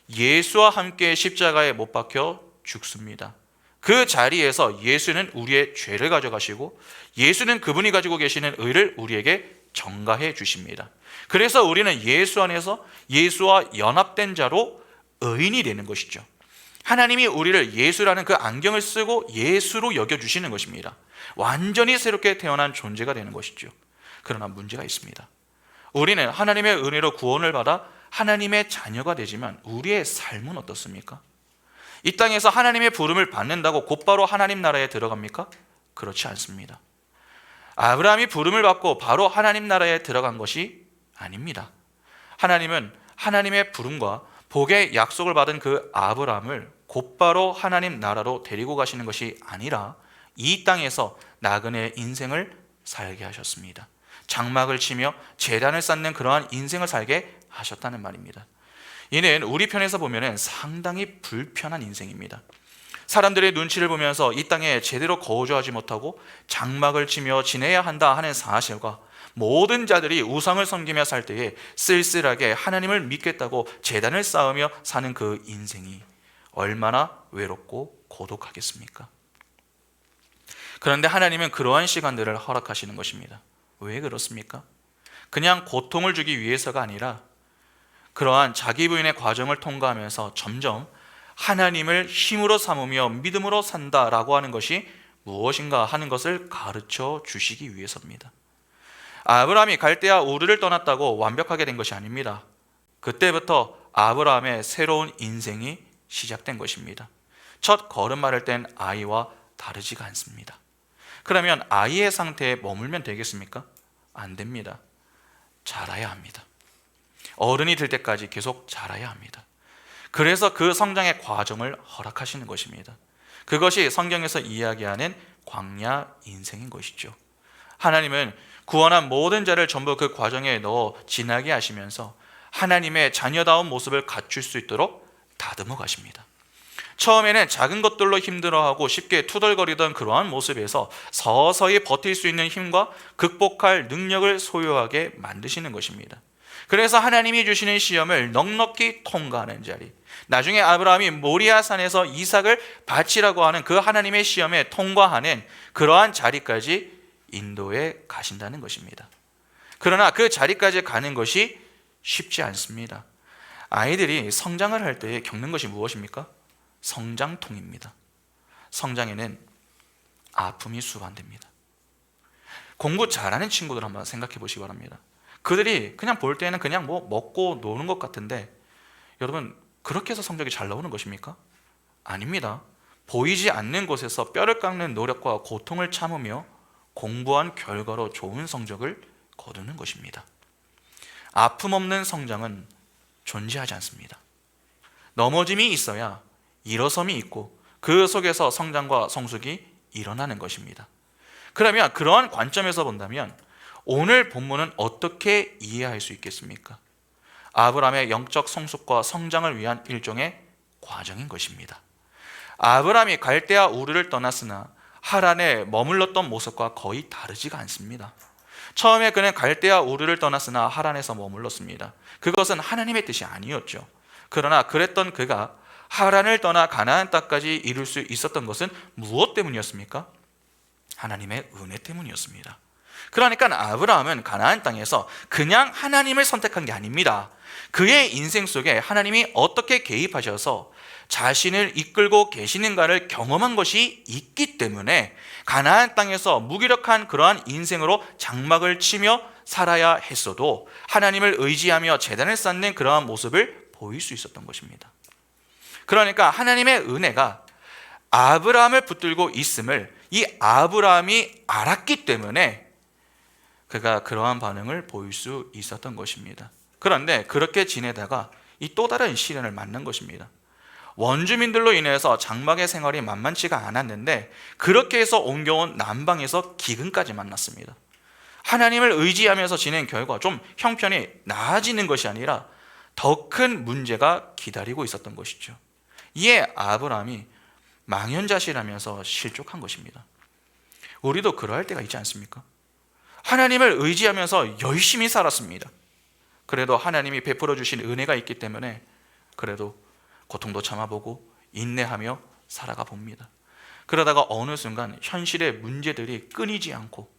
예수와 함께 십자가에 못 박혀 죽습니다. 그 자리에서 예수는 우리의 죄를 가져가시고 예수는 그분이 가지고 계시는 의를 우리에게 전가해 주십니다. 그래서 우리는 예수 안에서 예수와 연합된 자로 의인이 되는 것이죠. 하나님이 우리를 예수라는 그 안경을 쓰고 예수로 여겨주시는 것입니다. 완전히 새롭게 태어난 존재가 되는 것이죠. 그러나 문제가 있습니다. 우리는 하나님의 은혜로 구원을 받아 하나님의 자녀가 되지만 우리의 삶은 어떻습니까? 이 땅에서 하나님의 부름을 받는다고 곧바로 하나님 나라에 들어갑니까? 그렇지 않습니다. 아브라함이 부름을 받고 바로 하나님 나라에 들어간 것이 아닙니다. 하나님은 하나님의 부름과 복의 약속을 받은 그 아브라함을 곧바로 하나님 나라로 데리고 가시는 것이 아니라 이 땅에서 나그네 인생을 살게 하셨습니다. 장막을 치며 제단을 쌓는 그러한 인생을 살게 하셨다는 말입니다. 이는 우리 편에서 보면 상당히 불편한 인생입니다. 사람들의 눈치를 보면서 이 땅에 제대로 거주하지 못하고 장막을 치며 지내야 한다 하는 사실과 모든 자들이 우상을 섬기며 살 때에 쓸쓸하게 하나님을 믿겠다고 제단을 쌓으며 사는 그 인생이 얼마나 외롭고 고독하겠습니까? 그런데 하나님은 그러한 시간들을 허락하시는 것입니다. 왜 그렇습니까? 그냥 고통을 주기 위해서가 아니라 그러한 자기 부인의 과정을 통과하면서 점점 하나님을 힘으로 삼으며 믿음으로 산다라고 하는 것이 무엇인가 하는 것을 가르쳐 주시기 위해서입니다. 아브라함이 갈대아 우르를 떠났다고 완벽하게 된 것이 아닙니다. 그때부터 아브라함의 새로운 인생이 시작된 것입니다. 첫 걸음마를 뗀 아이와 다르지가 않습니다. 그러면 아이의 상태에 머물면 되겠습니까? 안 됩니다. 자라야 합니다. 어른이 될 때까지 계속 자라야 합니다. 그래서 그 성장의 과정을 허락하시는 것입니다. 그것이 성경에서 이야기하는 광야 인생인 것이죠. 하나님은 구원한 모든 자를 전부 그 과정에 넣어 지나게 하시면서 하나님의 자녀다운 모습을 갖출 수 있도록 다듬어 가십니다. 처음에는 작은 것들로 힘들어하고 쉽게 투덜거리던 그러한 모습에서 서서히 버틸 수 있는 힘과 극복할 능력을 소유하게 만드시는 것입니다. 그래서 하나님이 주시는 시험을 넉넉히 통과하는 자리, 나중에 아브라함이 모리아산에서 이삭을 바치라고 하는 그 하나님의 시험에 통과하는 그러한 자리까지 인도에 가신다는 것입니다. 그러나 그 자리까지 가는 것이 쉽지 않습니다. 아이들이 성장을 할 때 겪는 것이 무엇입니까? 성장통입니다. 성장에는 아픔이 수반됩니다. 공부 잘하는 친구들 한번 생각해 보시기 바랍니다. 그들이 그냥 볼 때는 그냥 뭐 먹고 노는 것 같은데 여러분 그렇게 해서 성적이 잘 나오는 것입니까? 아닙니다. 보이지 않는 곳에서 뼈를 깎는 노력과 고통을 참으며 공부한 결과로 좋은 성적을 거두는 것입니다. 아픔 없는 성장은 존재하지 않습니다. 넘어짐이 있어야 일어섬이 있고 그 속에서 성장과 성숙이 일어나는 것입니다. 그러면 그러한 관점에서 본다면 오늘 본문은 어떻게 이해할 수 있겠습니까? 아브라함의 영적 성숙과 성장을 위한 일종의 과정인 것입니다. 아브라함이 갈대아 우르를 떠났으나 하란에 머물렀던 모습과 거의 다르지가 않습니다. 처음에 그는 갈대아 우르를 떠났으나 하란에서 머물렀습니다. 그것은 하나님의 뜻이 아니었죠. 그러나 그랬던 그가 하란을 떠나 가나안 땅까지 이룰 수 있었던 것은 무엇 때문이었습니까? 하나님의 은혜 때문이었습니다. 그러니까 아브라함은 가나안 땅에서 그냥 하나님을 선택한 게 아닙니다. 그의 인생 속에 하나님이 어떻게 개입하셔서 자신을 이끌고 계시는가를 경험한 것이 있기 때문에 가나안 땅에서 무기력한 그러한 인생으로 장막을 치며 살아야 했어도 하나님을 의지하며 제단을 쌓는 그러한 모습을 보일 수 있었던 것입니다. 그러니까 하나님의 은혜가 아브라함을 붙들고 있음을 이 아브라함이 알았기 때문에 그가 그러한 반응을 보일 수 있었던 것입니다. 그런데 그렇게 지내다가 이 또 다른 시련을 만난 것입니다. 원주민들로 인해서 장막의 생활이 만만치가 않았는데 그렇게 해서 옮겨온 남방에서 기근까지 만났습니다. 하나님을 의지하면서 지낸 결과 좀 형편이 나아지는 것이 아니라 더 큰 문제가 기다리고 있었던 것이죠. 이에 아브라함이 망연자실하면서 실족한 것입니다. 우리도 그러할 때가 있지 않습니까? 하나님을 의지하면서 열심히 살았습니다. 그래도 하나님이 베풀어 주신 은혜가 있기 때문에 그래도 고통도 참아보고 인내하며 살아가 봅니다. 그러다가 어느 순간 현실의 문제들이 끊이지 않고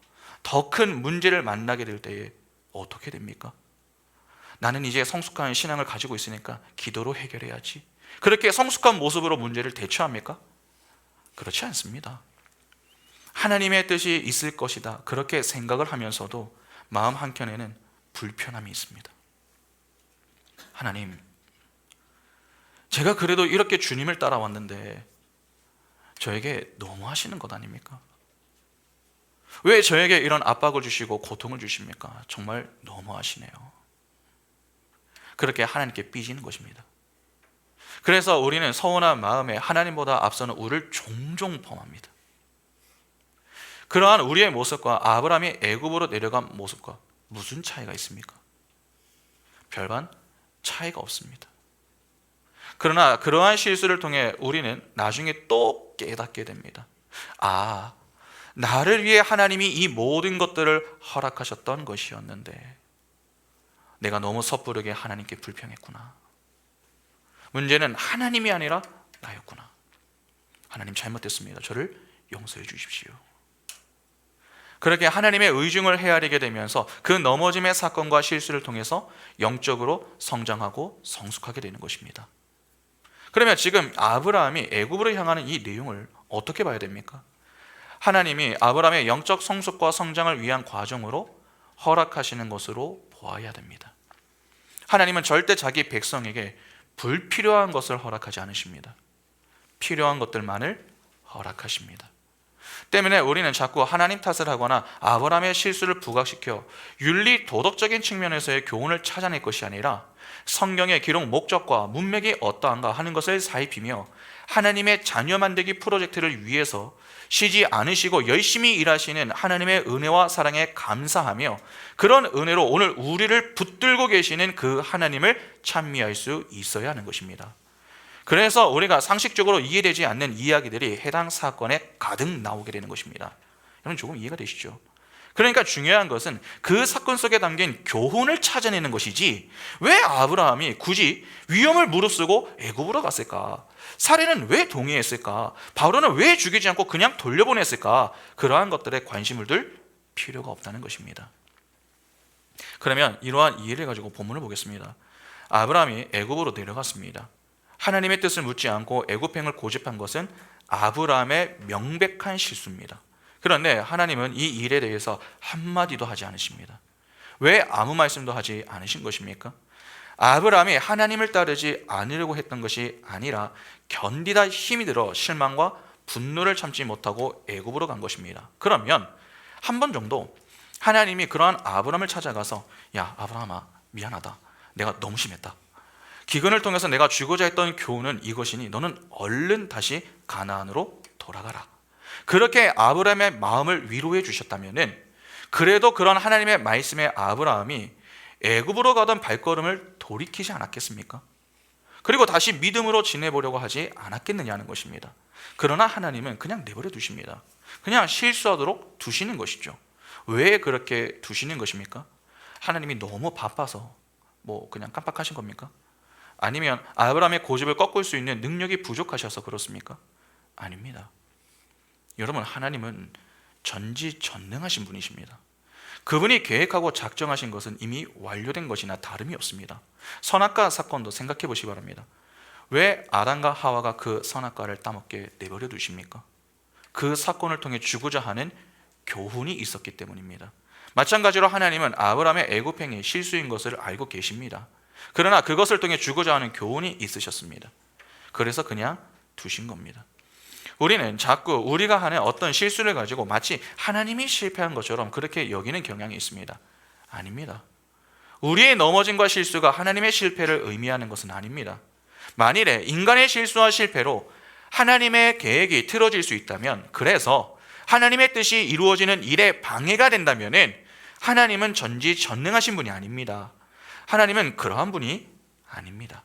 더 큰 문제를 만나게 될 때에 어떻게 됩니까? 나는 이제 성숙한 신앙을 가지고 있으니까 기도로 해결해야지, 그렇게 성숙한 모습으로 문제를 대처합니까? 그렇지 않습니다. 하나님의 뜻이 있을 것이다, 그렇게 생각을 하면서도 마음 한켠에는 불편함이 있습니다. 하나님, 제가 그래도 이렇게 주님을 따라왔는데 저에게 너무 하시는 것 아닙니까? 왜 저에게 이런 압박을 주시고 고통을 주십니까? 정말 너무 하시네요. 그렇게 하나님께 삐지는 것입니다. 그래서 우리는 서운한 마음에 하나님보다 앞서는 우를 종종 범합니다. 그러한 우리의 모습과 아브라함이 애굽으로 내려간 모습과 무슨 차이가 있습니까? 별반 차이가 없습니다. 그러나 그러한 실수를 통해 우리는 나중에 또 깨닫게 됩니다. 아, 나를 위해 하나님이 이 모든 것들을 허락하셨던 것이었는데 내가 너무 섣부르게 하나님께 불평했구나. 문제는 하나님이 아니라 나였구나. 하나님 잘못됐습니다. 저를 용서해 주십시오. 그렇게 하나님의 의중을 헤아리게 되면서 그 넘어짐의 사건과 실수를 통해서 영적으로 성장하고 성숙하게 되는 것입니다. 그러면 지금 아브라함이 애굽으로 향하는 이 내용을 어떻게 봐야 됩니까? 하나님이 아브라함의 영적 성숙과 성장을 위한 과정으로 허락하시는 것으로 보아야 됩니다. 하나님은 절대 자기 백성에게 불필요한 것을 허락하지 않으십니다. 필요한 것들만을 허락하십니다. 때문에 우리는 자꾸 하나님 탓을 하거나 아브라함의 실수를 부각시켜 윤리 도덕적인 측면에서의 교훈을 찾아낼 것이 아니라 성경의 기록 목적과 문맥이 어떠한가 하는 것을 살피며 하나님의 자녀 만들기 프로젝트를 위해서 쉬지 않으시고 열심히 일하시는 하나님의 은혜와 사랑에 감사하며 그런 은혜로 오늘 우리를 붙들고 계시는 그 하나님을 찬미할 수 있어야 하는 것입니다. 그래서 우리가 상식적으로 이해되지 않는 이야기들이 해당 사건에 가득 나오게 되는 것입니다. 여러분 조금 이해가 되시죠? 그러니까 중요한 것은 그 사건 속에 담긴 교훈을 찾아내는 것이지 왜 아브라함이 굳이 위험을 무릅쓰고 애굽으로 갔을까? 사례는 왜 동의했을까? 바로는 왜 죽이지 않고 그냥 돌려보냈을까? 그러한 것들에 관심을 둘 필요가 없다는 것입니다. 그러면 이러한 이해를 가지고 본문을 보겠습니다. 아브라함이 애굽으로 내려갔습니다. 하나님의 뜻을 묻지 않고 애굽행을 고집한 것은 아브라함의 명백한 실수입니다. 그런데 하나님은 이 일에 대해서 한마디도 하지 않으십니다. 왜 아무 말씀도 하지 않으신 것입니까? 아브라함이 하나님을 따르지 않으려고 했던 것이 아니라 견디다 힘이 들어 실망과 분노를 참지 못하고 애굽으로 간 것입니다. 그러면 한 번 정도 하나님이 그러한 아브라함을 찾아가서 야 아브라함아 미안하다, 내가 너무 심했다, 기근을 통해서 내가 주고자 했던 교훈은 이것이니 너는 얼른 다시 가나안으로 돌아가라, 그렇게 아브라함의 마음을 위로해 주셨다면 그래도 그런 하나님의 말씀에 아브라함이 애굽으로 가던 발걸음을 돌이키지 않았겠습니까? 그리고 다시 믿음으로 지내보려고 하지 않았겠느냐는 것입니다. 그러나 하나님은 그냥 내버려 두십니다. 그냥 실수하도록 두시는 것이죠. 왜 그렇게 두시는 것입니까? 하나님이 너무 바빠서 그냥 깜빡하신 겁니까? 아니면 아브라함의 고집을 꺾을 수 있는 능력이 부족하셔서 그렇습니까? 아닙니다. 여러분, 하나님은 전지전능하신 분이십니다. 그분이 계획하고 작정하신 것은 이미 완료된 것이나 다름이 없습니다. 선악과 사건도 생각해 보시기 바랍니다. 왜 아담과 하와가 그 선악과를 따먹게 내버려 두십니까? 그 사건을 통해 주고자 하는 교훈이 있었기 때문입니다. 마찬가지로 하나님은 아브라함의 애굽행이 실수인 것을 알고 계십니다. 그러나 그것을 통해 주고자 하는 교훈이 있으셨습니다. 그래서 그냥 두신 겁니다. 우리는 자꾸 우리가 하는 어떤 실수를 가지고 마치 하나님이 실패한 것처럼 그렇게 여기는 경향이 있습니다. 아닙니다. 우리의 넘어짐과 실수가 하나님의 실패를 의미하는 것은 아닙니다. 만일에 인간의 실수와 실패로 하나님의 계획이 틀어질 수 있다면, 그래서 하나님의 뜻이 이루어지는 일에 방해가 된다면 하나님은 전지전능하신 분이 아닙니다. 하나님은 그러한 분이 아닙니다.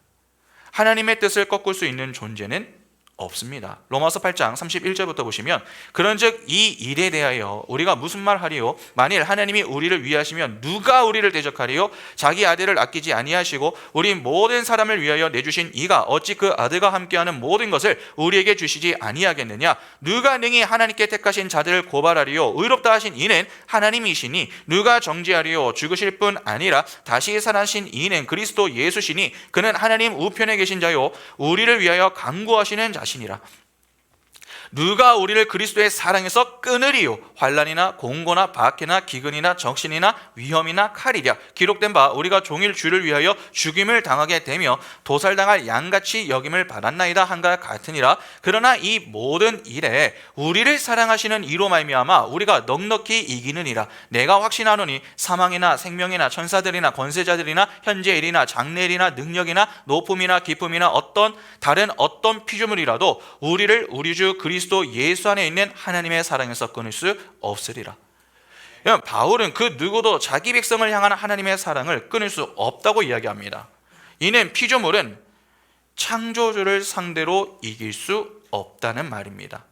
하나님의 뜻을 꺾을 수 있는 존재는 없습니다. 로마서 8장 31절부터 보시면 그런즉 이 일에 대하여 우리가 무슨 말하리요? 만일 하나님이 우리를 위하시면 누가 우리를 대적하리요? 자기 아들을 아끼지 아니하시고 우리 모든 사람을 위하여 내주신 이가 어찌 그 아들과 함께하는 모든 것을 우리에게 주시지 아니하겠느냐? 누가 능히 하나님께 택하신 자들을 고발하리요? 의롭다 하신 이는 하나님이시니 누가 정죄하리요? 죽으실 뿐 아니라 다시 살아신 이는 그리스도 예수시니 그는 하나님 우편에 계신 자요 우리를 위하여 간구하시는 자시니라. 누가 우리를 그리스도의 사랑에서 끊으리요? 환난이나 공고나 박해나 기근이나 적신이나 위험이나 칼이랴. 기록된 바 우리가 종일 주를 위하여 죽임을 당하게 되며 도살당할 양같이 여김을 받았나이다 한가 같으니라. 그러나 이 모든 일에 우리를 사랑하시는 이로 말미암아 우리가 넉넉히 이기느니라. 내가 확신하노니 사망이나 생명이나 천사들이나 권세자들이나 현재일이나 장래일이나 능력이나 높음이나 기쁨이나 다른 어떤 피조물이라도 우리를 우리 주 그리스도 예수 안에 있는 하나님의 사랑에서 끊을 수 없으리라. 바울은 그 누구도 자기 백성을 향한 하나님의 사랑을 끊을 수 없다고 이야기합니다. 이는 피조물은 창조주를 상대로 이길 수 없다는 말입니다.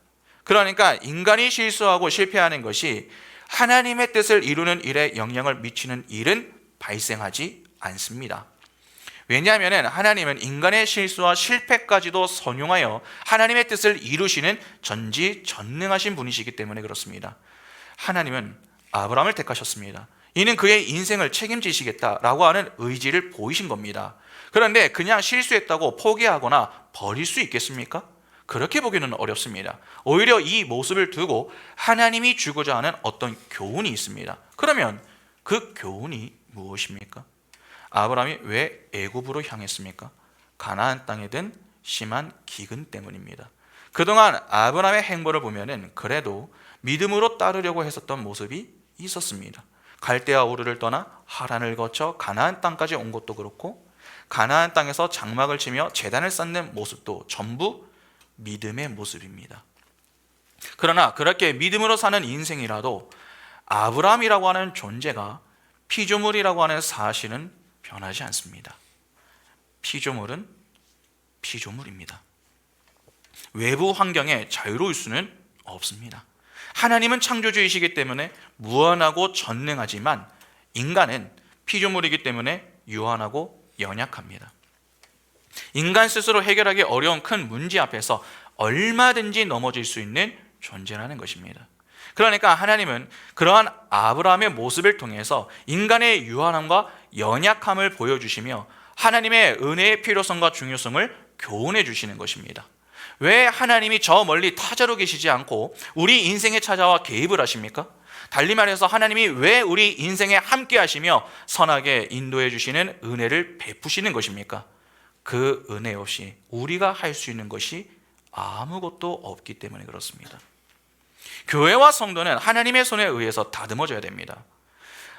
그러니까 인간이 실수하고 실패하는 것이 하나님의 뜻을 이루는 일에 영향을 미치는 일은 발생하지 않습니다. 왜냐하면 하나님은 인간의 실수와 실패까지도 선용하여 하나님의 뜻을 이루시는 전지전능하신 분이시기 때문에 그렇습니다. 하나님은 아브라함을 택하셨습니다. 이는 그의 인생을 책임지시겠다라고 하는 의지를 보이신 겁니다. 그런데 그냥 실수했다고 포기하거나 버릴 수 있겠습니까? 그렇게 보기는 어렵습니다. 오히려 이 모습을 두고 하나님이 주고자 하는 어떤 교훈이 있습니다. 그러면 그 교훈이 무엇입니까? 아브라함이 왜 애굽으로 향했습니까? 가나안 땅에 든 심한 기근 때문입니다. 그동안 아브라함의 행보를 보면은 그래도 믿음으로 따르려고 했었던 모습이 있었습니다. 갈대아 우르를 떠나 하란을 거쳐 가나안 땅까지 온 것도 그렇고 가나안 땅에서 장막을 치며 제단을 쌓는 모습도 전부 믿음의 모습입니다. 그러나 그렇게 믿음으로 사는 인생이라도 아브라함이라고 하는 존재가 피조물이라고 하는 사실은 변하지 않습니다. 피조물은 피조물입니다. 외부 환경에 자유로울 수는 없습니다. 하나님은 창조주이시기 때문에 무한하고 전능하지만 인간은 피조물이기 때문에 유한하고 연약합니다. 인간 스스로 해결하기 어려운 큰 문제 앞에서 얼마든지 넘어질 수 있는 존재라는 것입니다. 그러니까 하나님은 그러한 아브라함의 모습을 통해서 인간의 유한함과 연약함을 보여주시며 하나님의 은혜의 필요성과 중요성을 교훈해 주시는 것입니다. 왜 하나님이 저 멀리 타자로 계시지 않고 우리 인생에 찾아와 개입을 하십니까? 달리 말해서 하나님이 왜 우리 인생에 함께 하시며 선하게 인도해 주시는 은혜를 베푸시는 것입니까? 그 은혜 없이 우리가 할 수 있는 것이 아무것도 없기 때문에 그렇습니다. 교회와 성도는 하나님의 손에 의해서 다듬어져야 됩니다.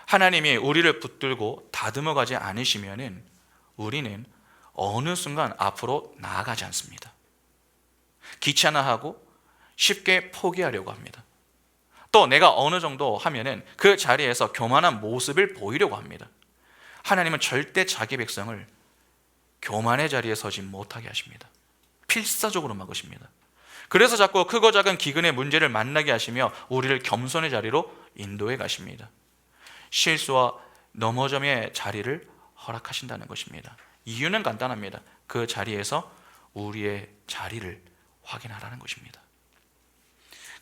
하나님이 우리를 붙들고 다듬어 가지 않으시면은 우리는 어느 순간 앞으로 나아가지 않습니다. 귀찮아하고 쉽게 포기하려고 합니다. 또 내가 어느 정도 하면은 그 자리에서 교만한 모습을 보이려고 합니다. 하나님은 절대 자기 백성을 교만의 자리에 서지 못하게 하십니다. 필사적으로 막으십니다. 그래서 자꾸 크고 작은 기근의 문제를 만나게 하시며 우리를 겸손의 자리로 인도해 가십니다. 실수와 넘어짐의 자리를 허락하신다는 것입니다. 이유는 간단합니다. 그 자리에서 우리의 자리를 확인하라는 것입니다.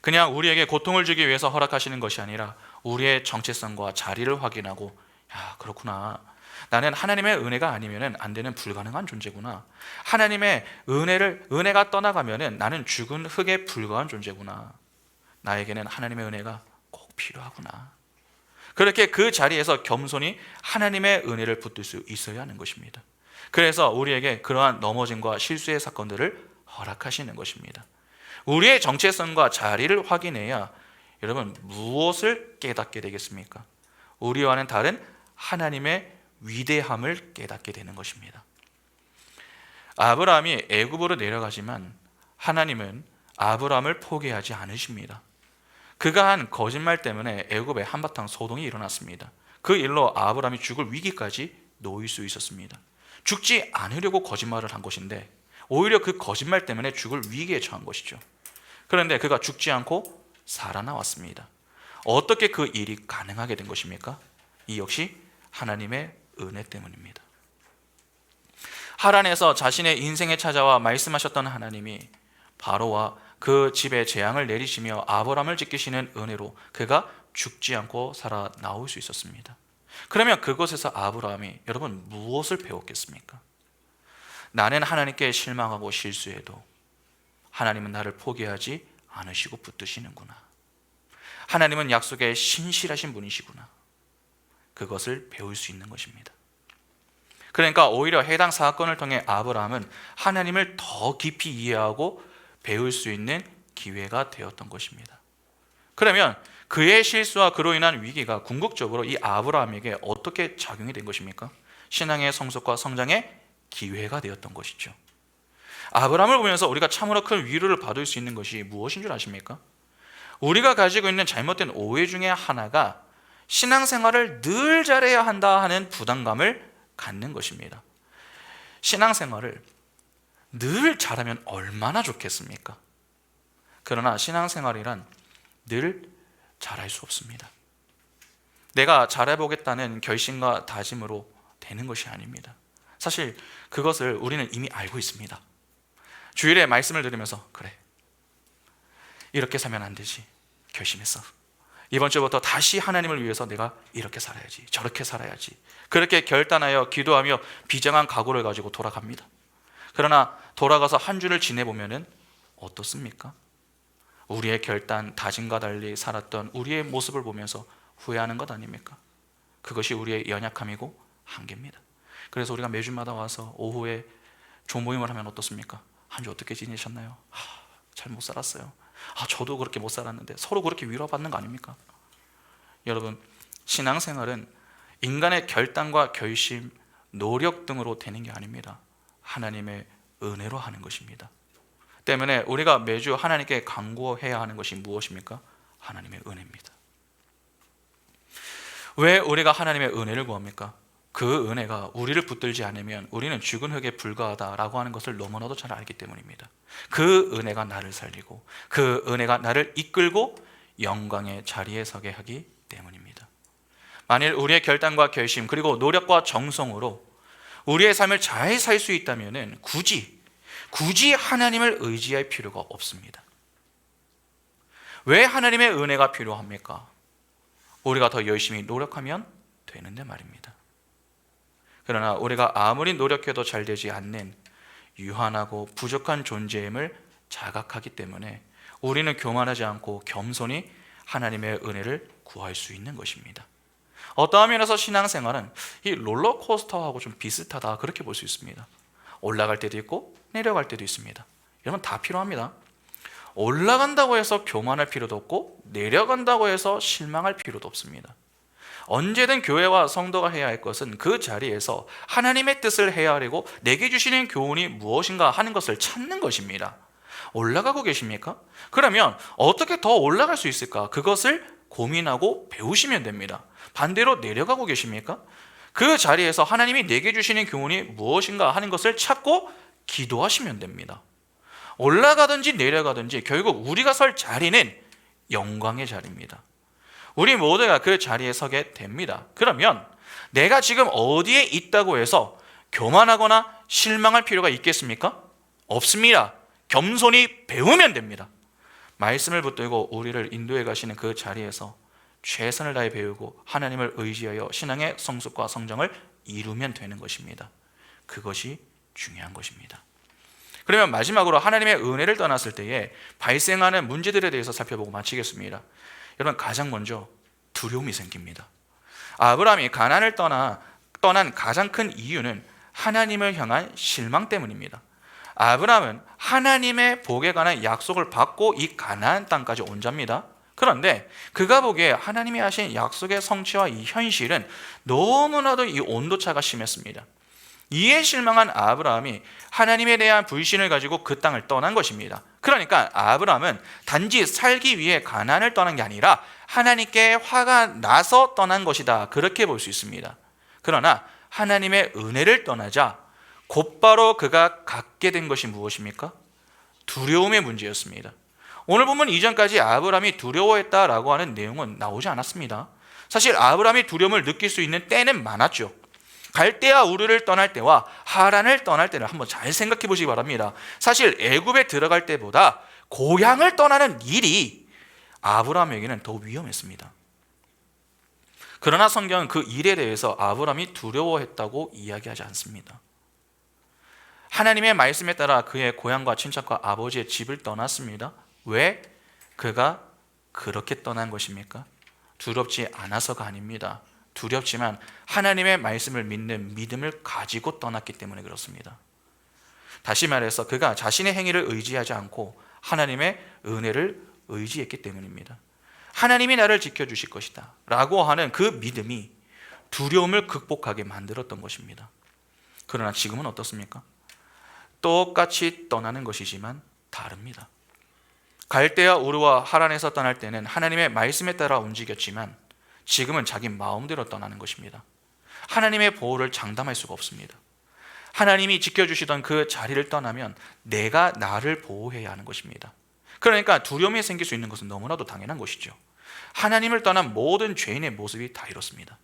그냥 우리에게 고통을 주기 위해서 허락하시는 것이 아니라 우리의 정체성과 자리를 확인하고, 야, 그렇구나, 나는 하나님의 은혜가 아니면 안 되는 불가능한 존재구나. 하나님의 은혜가 떠나가면 나는 죽은 흙에 불과한 존재구나. 나에게는 하나님의 은혜가 꼭 필요하구나. 그렇게 그 자리에서 겸손히 하나님의 은혜를 붙들 수 있어야 하는 것입니다. 그래서 우리에게 그러한 넘어짐과 실수의 사건들을 허락하시는 것입니다. 우리의 정체성과 자리를 확인해야 여러분 무엇을 깨닫게 되겠습니까? 우리와는 다른 하나님의 위대함을 깨닫게 되는 것입니다. 아브라함이 애굽으로 내려가지만 하나님은 아브라함을 포기하지 않으십니다. 그가 한 거짓말 때문에 애굽에 한바탕 소동이 일어났습니다. 그 일로 아브라함이 죽을 위기까지 놓일 수 있었습니다. 죽지 않으려고 거짓말을 한 것인데 오히려 그 거짓말 때문에 죽을 위기에 처한 것이죠. 그런데 그가 죽지 않고 살아나왔습니다. 어떻게 그 일이 가능하게 된 것입니까? 이 역시 하나님의 은혜 때문입니다. 하란에서 자신의 인생에 찾아와 말씀하셨던 하나님이 바로와 그 집에 재앙을 내리시며 아브라함을 지키시는 은혜로 그가 죽지 않고 살아나올 수 있었습니다. 그러면 그곳에서 아브라함이 여러분 무엇을 배웠겠습니까? 나는 하나님께 실망하고 실수해도 하나님은 나를 포기하지 않으시고 붙드시는구나. 하나님은 약속에 신실하신 분이시구나. 그것을 배울 수 있는 것입니다. 그러니까 오히려 해당 사건을 통해 아브라함은 하나님을 더 깊이 이해하고 배울 수 있는 기회가 되었던 것입니다. 그러면 그의 실수와 그로 인한 위기가 궁극적으로 이 아브라함에게 어떻게 작용이 된 것입니까? 신앙의 성숙과 성장의 기회가 되었던 것이죠. 아브라함을 보면서 우리가 참으로 큰 위로를 받을 수 있는 것이 무엇인 줄 아십니까? 우리가 가지고 있는 잘못된 오해 중에 하나가 신앙생활을 늘 잘해야 한다 하는 부담감을 갖는 것입니다. 신앙생활을 늘 잘하면 얼마나 좋겠습니까? 그러나 신앙생활이란 늘 잘할 수 없습니다. 내가 잘해보겠다는 결심과 다짐으로 되는 것이 아닙니다. 사실 그것을 우리는 이미 알고 있습니다. 주일에 말씀을 들으면서 그래, 이렇게 살면 안 되지 결심했어. 이번 주부터 다시 하나님을 위해서 내가 이렇게 살아야지, 저렇게 살아야지, 그렇게 결단하여 기도하며 비장한 각오를 가지고 돌아갑니다. 그러나 돌아가서 한 주를 지내보면 어떻습니까? 우리의 결단, 다짐과 달리 살았던 우리의 모습을 보면서 후회하는 것 아닙니까? 그것이 우리의 연약함이고 한계입니다. 그래서 우리가 매주마다 와서 오후에 조모임을 하면 어떻습니까? 한 주 어떻게 지내셨나요? 잘 못 살았어요. 저도 그렇게 못 살았는데, 서로 그렇게 위로받는 거 아닙니까? 여러분, 신앙생활은 인간의 결단과 결심, 노력 등으로 되는 게 아닙니다. 하나님의 은혜로 하는 것입니다. 때문에 우리가 매주 하나님께 간구해야 하는 것이 무엇입니까? 하나님의 은혜입니다. 왜 우리가 하나님의 은혜를 구합니까? 그 은혜가 우리를 붙들지 않으면 우리는 죽은 흙에 불과하다라고 하는 것을 너무나도 잘 알기 때문입니다. 그 은혜가 나를 살리고 그 은혜가 나를 이끌고 영광의 자리에 서게 하기 때문입니다. 만일 우리의 결단과 결심 그리고 노력과 정성으로 우리의 삶을 잘 살 수 있다면 굳이 하나님을 의지할 필요가 없습니다. 왜 하나님의 은혜가 필요합니까? 우리가 더 열심히 노력하면 되는데 말입니다. 그러나 우리가 아무리 노력해도 잘 되지 않는 유한하고 부족한 존재임을 자각하기 때문에 우리는 교만하지 않고 겸손히 하나님의 은혜를 구할 수 있는 것입니다. 어떠한 면에서 신앙생활은 이 롤러코스터하고 좀 비슷하다, 그렇게 볼 수 있습니다. 올라갈 때도 있고 내려갈 때도 있습니다. 여러분, 다 필요합니다. 올라간다고 해서 교만할 필요도 없고 내려간다고 해서 실망할 필요도 없습니다. 언제든 교회와 성도가 해야 할 것은 그 자리에서 하나님의 뜻을 헤아리고 내게 주시는 교훈이 무엇인가 하는 것을 찾는 것입니다. 올라가고 계십니까? 그러면 어떻게 더 올라갈 수 있을까? 그것을 고민하고 배우시면 됩니다. 반대로 내려가고 계십니까? 그 자리에서 하나님이 내게 주시는 교훈이 무엇인가 하는 것을 찾고 기도하시면 됩니다. 올라가든지 내려가든지 결국 우리가 설 자리는 영광의 자리입니다. 우리 모두가 그 자리에 서게 됩니다. 그러면 내가 지금 어디에 있다고 해서 교만하거나 실망할 필요가 있겠습니까? 없습니다. 겸손히 배우면 됩니다. 말씀을 붙들고 우리를 인도해 가시는 그 자리에서 최선을 다해 배우고 하나님을 의지하여 신앙의 성숙과 성장을 이루면 되는 것입니다. 그것이 중요한 것입니다. 그러면 마지막으로 하나님의 은혜를 떠났을 때에 발생하는 문제들에 대해서 살펴보고 마치겠습니다. 여러분, 가장 먼저 두려움이 생깁니다. 아브라함이 가나안을 떠난 가장 큰 이유는 하나님을 향한 실망 때문입니다. 아브라함은 하나님의 복에 관한 약속을 받고 이 가나안 땅까지 온 자입니다. 그런데 그가 보기에 하나님이 하신 약속의 성취와 이 현실은 너무나도 이 온도차가 심했습니다. 이에 실망한 아브라함이 하나님에 대한 불신을 가지고 그 땅을 떠난 것입니다. 그러니까 아브라함은 단지 살기 위해 가나안을 떠난 게 아니라 하나님께 화가 나서 떠난 것이다, 그렇게 볼 수 있습니다. 그러나 하나님의 은혜를 떠나자 곧바로 그가 갖게 된 것이 무엇입니까? 두려움의 문제였습니다. 오늘 보면 이전까지 아브라함이 두려워했다라고 하는 내용은 나오지 않았습니다. 사실 아브라함이 두려움을 느낄 수 있는 때는 많았죠. 갈대아 우르를 떠날 때와 하란을 떠날 때를 한번 잘 생각해 보시기 바랍니다. 사실 애굽에 들어갈 때보다 고향을 떠나는 일이 아브라함에게는 더 위험했습니다. 그러나 성경은 그 일에 대해서 아브라함이 두려워했다고 이야기하지 않습니다. 하나님의 말씀에 따라 그의 고향과 친척과 아버지의 집을 떠났습니다. 왜? 그가 그렇게 떠난 것입니까? 두렵지 않아서가 아닙니다. 두렵지만 하나님의 말씀을 믿는 믿음을 가지고 떠났기 때문에 그렇습니다. 다시 말해서 그가 자신의 행위를 의지하지 않고 하나님의 은혜를 의지했기 때문입니다. 하나님이 나를 지켜주실 것이다 라고 하는 그 믿음이 두려움을 극복하게 만들었던 것입니다. 그러나 지금은 어떻습니까? 똑같이 떠나는 것이지만 다릅니다. 갈대아 우르와 하란에서 떠날 때는 하나님의 말씀에 따라 움직였지만 지금은 자기 마음대로 떠나는 것입니다. 하나님의 보호를 장담할 수가 없습니다. 하나님이 지켜주시던 그 자리를 떠나면 내가 나를 보호해야 하는 것입니다. 그러니까 두려움이 생길 수 있는 것은 너무나도 당연한 것이죠. 하나님을 떠난 모든 죄인의 모습이 다 이렇습니다.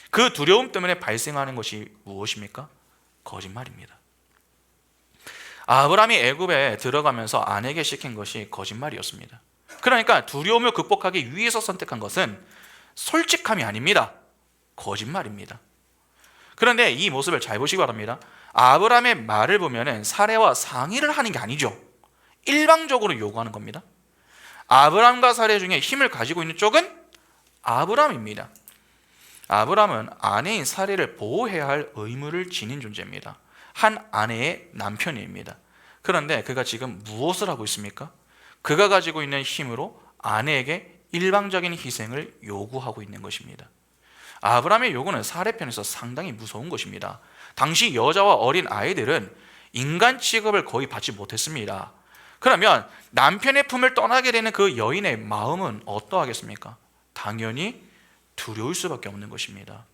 그 두려움 때문에 발생하는 것이 무엇입니까? 거짓말입니다. 아브라함이 애굽에 들어가면서 아내에게 시킨 것이 거짓말이었습니다. 그러니까 두려움을 극복하기 위해서 선택한 것은 솔직함이 아닙니다. 거짓말입니다. 그런데 이 모습을 잘 보시기 바랍니다. 아브라함의 말을 보면 사례와 상의를 하는 게 아니죠. 일방적으로 요구하는 겁니다. 아브라함과 사례 중에 힘을 가지고 있는 쪽은 아브라함입니다. 아브라함은 아내인 사례를 보호해야 할 의무를 지닌 존재입니다. 한 아내의 남편입니다. 그런데 그가 지금 무엇을 하고 있습니까? 그가 가지고 있는 힘으로 아내에게 일방적인 희생을 요구하고 있는 것입니다. 아브라함의 요구는 사례 편에서 상당히 무서운 것입니다. 당시 여자와 어린 아이들은 인간 취급을 거의 받지 못했습니다. 그러면 남편의 품을 떠나게 되는 그 여인의 마음은 어떠하겠습니까? 당연히 두려울 수밖에 없는 것입니다.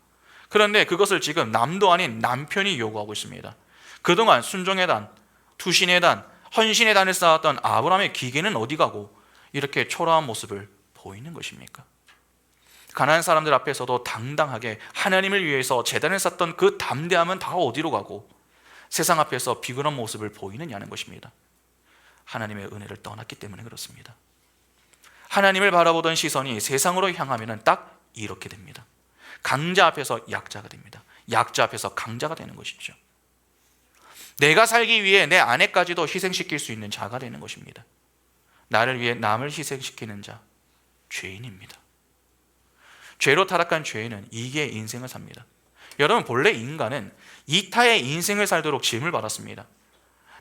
그런데 그것을 지금 남도 아닌 남편이 요구하고 있습니다. 그동안 순종의 단, 투신의 단, 헌신의 단을 쌓았던 아브라함의 기계는 어디 가고 이렇게 초라한 모습을 보이는 것입니까? 가나안 사람들 앞에서도 당당하게 하나님을 위해서 제단을 쌓던 그 담대함은 다 어디로 가고 세상 앞에서 비굴한 모습을 보이느냐는 것입니다. 하나님의 은혜를 떠났기 때문에 그렇습니다. 하나님을 바라보던 시선이 세상으로 향하면 딱 이렇게 됩니다. 강자 앞에서 약자가 됩니다. 약자 앞에서 강자가 되는 것이죠. 내가 살기 위해 내 아내까지도 희생시킬 수 있는 자가 되는 것입니다. 나를 위해 남을 희생시키는 자, 죄인입니다. 죄로 타락한 죄인은 이기의 인생을 삽니다. 여러분, 본래 인간은 이타의 인생을 살도록 지음을 받았습니다.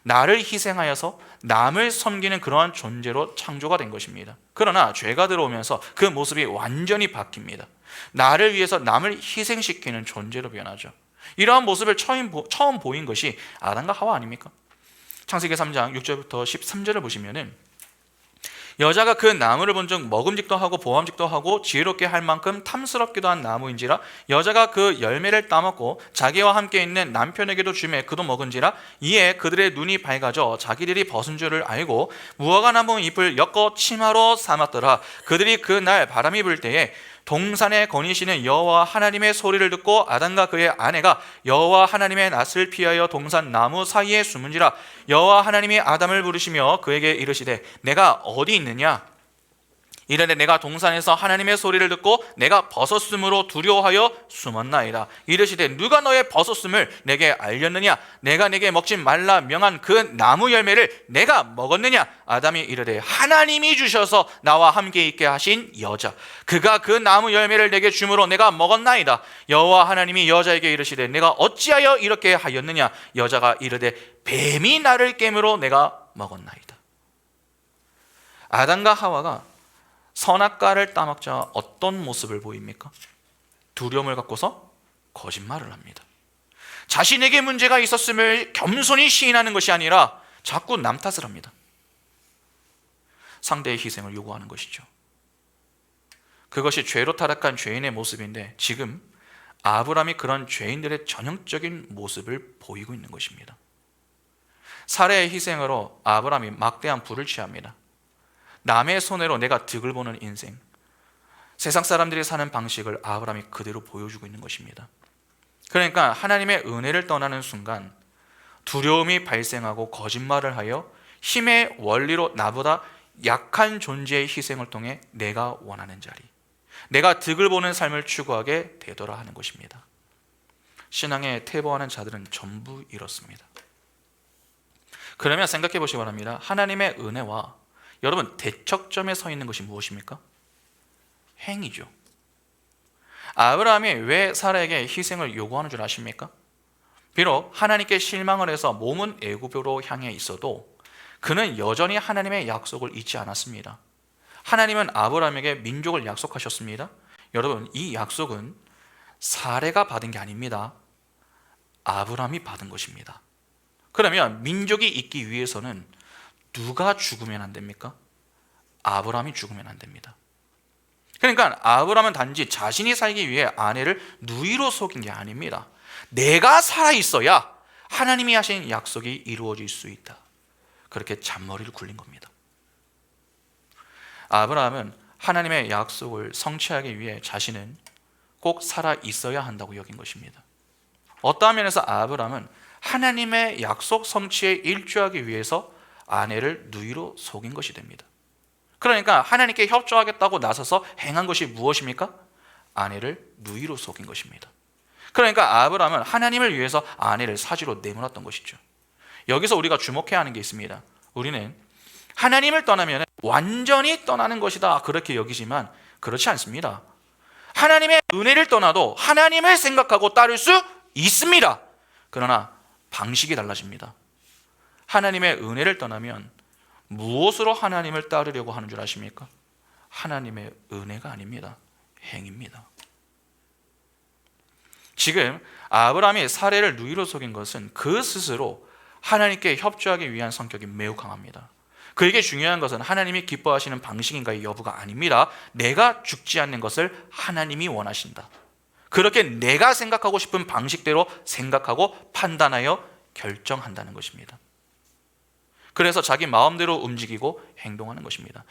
나를 희생하여서 남을 섬기는 그러한 존재로 창조가 된 것입니다. 그러나 죄가 들어오면서 그 모습이 완전히 바뀝니다. 나를 위해서 남을 희생시키는 존재로 변하죠. 이러한 모습을 처음 보인 것이 아담과 하와 아닙니까? 창세기 3장 6절부터 13절을 보시면은 여자가 그 나무를 본즉 먹음직도 하고 보암직도 하고 지혜롭게 할 만큼 탐스럽기도 한 나무인지라 여자가 그 열매를 따먹고 자기와 함께 있는 남편에게도 주매 그도 먹은지라 이에 그들의 눈이 밝아져 자기들이 벗은 줄을 알고 무화과 나무 잎을 엮어 치마로 삼았더라. 그들이 그날 바람이 불 때에 동산에 거니시는 여호와 하나님의 소리를 듣고 아담과 그의 아내가 여호와 하나님의 낯을 피하여 동산 나무 사이에 숨은지라. 여호와 하나님이 아담을 부르시며 그에게 이르시되 내가 어디 있느냐? 이르되 내가 동산에서 하나님의 소리를 듣고 내가 벗었음으로 두려워하여 숨었나이다. 이르시되 누가 너의 벗었음을 내게 알렸느냐? 내가 내게 먹지 말라 명한 그 나무 열매를 내가 먹었느냐? 아담이 이르되 하나님이 주셔서 나와 함께 있게 하신 여자 그가 그 나무 열매를 내게 주므로 내가 먹었나이다. 여호와 하나님이 여자에게 이르시되 내가 어찌하여 이렇게 하였느냐? 여자가 이르되 뱀이 나를 깨므로 내가 먹었나이다. 아담과 하와가 선악과를 따먹자 어떤 모습을 보입니까? 두려움을 갖고서 거짓말을 합니다. 자신에게 문제가 있었음을 겸손히 시인하는 것이 아니라 자꾸 남 탓을 합니다. 상대의 희생을 요구하는 것이죠. 그것이 죄로 타락한 죄인의 모습인데 지금 아브라함이 그런 죄인들의 전형적인 모습을 보이고 있는 것입니다. 사례의 희생으로 아브라함이 막대한 부를 취합니다. 남의 손해로 내가 득을 보는 인생, 세상 사람들이 사는 방식을 아브라함이 그대로 보여주고 있는 것입니다. 그러니까 하나님의 은혜를 떠나는 순간 두려움이 발생하고 거짓말을 하여 힘의 원리로 나보다 약한 존재의 희생을 통해 내가 원하는 자리, 내가 득을 보는 삶을 추구하게 되더라 하는 것입니다. 신앙에 퇴보하는 자들은 전부 이렇습니다. 그러면 생각해 보시기 바랍니다. 하나님의 은혜와 여러분 대척점에 서 있는 것이 무엇입니까? 행위죠. 아브라함이 왜 사라에게 희생을 요구하는 줄 아십니까? 비록 하나님께 실망을 해서 몸은 애굽으로 향해 있어도 그는 여전히 하나님의 약속을 잊지 않았습니다. 하나님은 아브라함에게 민족을 약속하셨습니다. 여러분, 이 약속은 사레가 받은 게 아닙니다. 아브라함이 받은 것입니다. 그러면 민족이 있기 위해서는 누가 죽으면 안 됩니까? 아브라함이 죽으면 안 됩니다. 그러니까 아브라함은 단지 자신이 살기 위해 아내를 누이로 속인 게 아닙니다. 내가 살아있어야 하나님이 하신 약속이 이루어질 수 있다. 그렇게 잔머리를 굴린 겁니다. 아브라함은 하나님의 약속을 성취하기 위해 자신은 꼭 살아있어야 한다고 여긴 것입니다. 어떠한 면에서 아브라함은 하나님의 약속 성취에 일조하기 위해서 아내를 누이로 속인 것이 됩니다. 그러니까 하나님께 협조하겠다고 나서서 행한 것이 무엇입니까? 아내를 누이로 속인 것입니다. 그러니까 아브라함은 하나님을 위해서 아내를 사지로 내몰았던 것이죠. 여기서 우리가 주목해야 하는 게 있습니다. 우리는 하나님을 떠나면 완전히 떠나는 것이다 그렇게 여기지만 그렇지 않습니다. 하나님의 은혜를 떠나도 하나님을 생각하고 따를 수 있습니다. 그러나 방식이 달라집니다. 하나님의 은혜를 떠나면 무엇으로 하나님을 따르려고 하는 줄 아십니까? 하나님의 은혜가 아닙니다. 행입니다. 지금 아브라함이 사레를 누이로 속인 것은 그 스스로 하나님께 협조하기 위한 성격이 매우 강합니다. 그에게 중요한 것은 하나님이 기뻐하시는 방식인가의 여부가 아닙니다. 내가 죽지 않는 것을 하나님이 원하신다. 그렇게 내가 생각하고 싶은 방식대로 생각하고 판단하여 결정한다는 것입니다. 그래서 자기 마음대로 움직이고 행동하는 것입니다.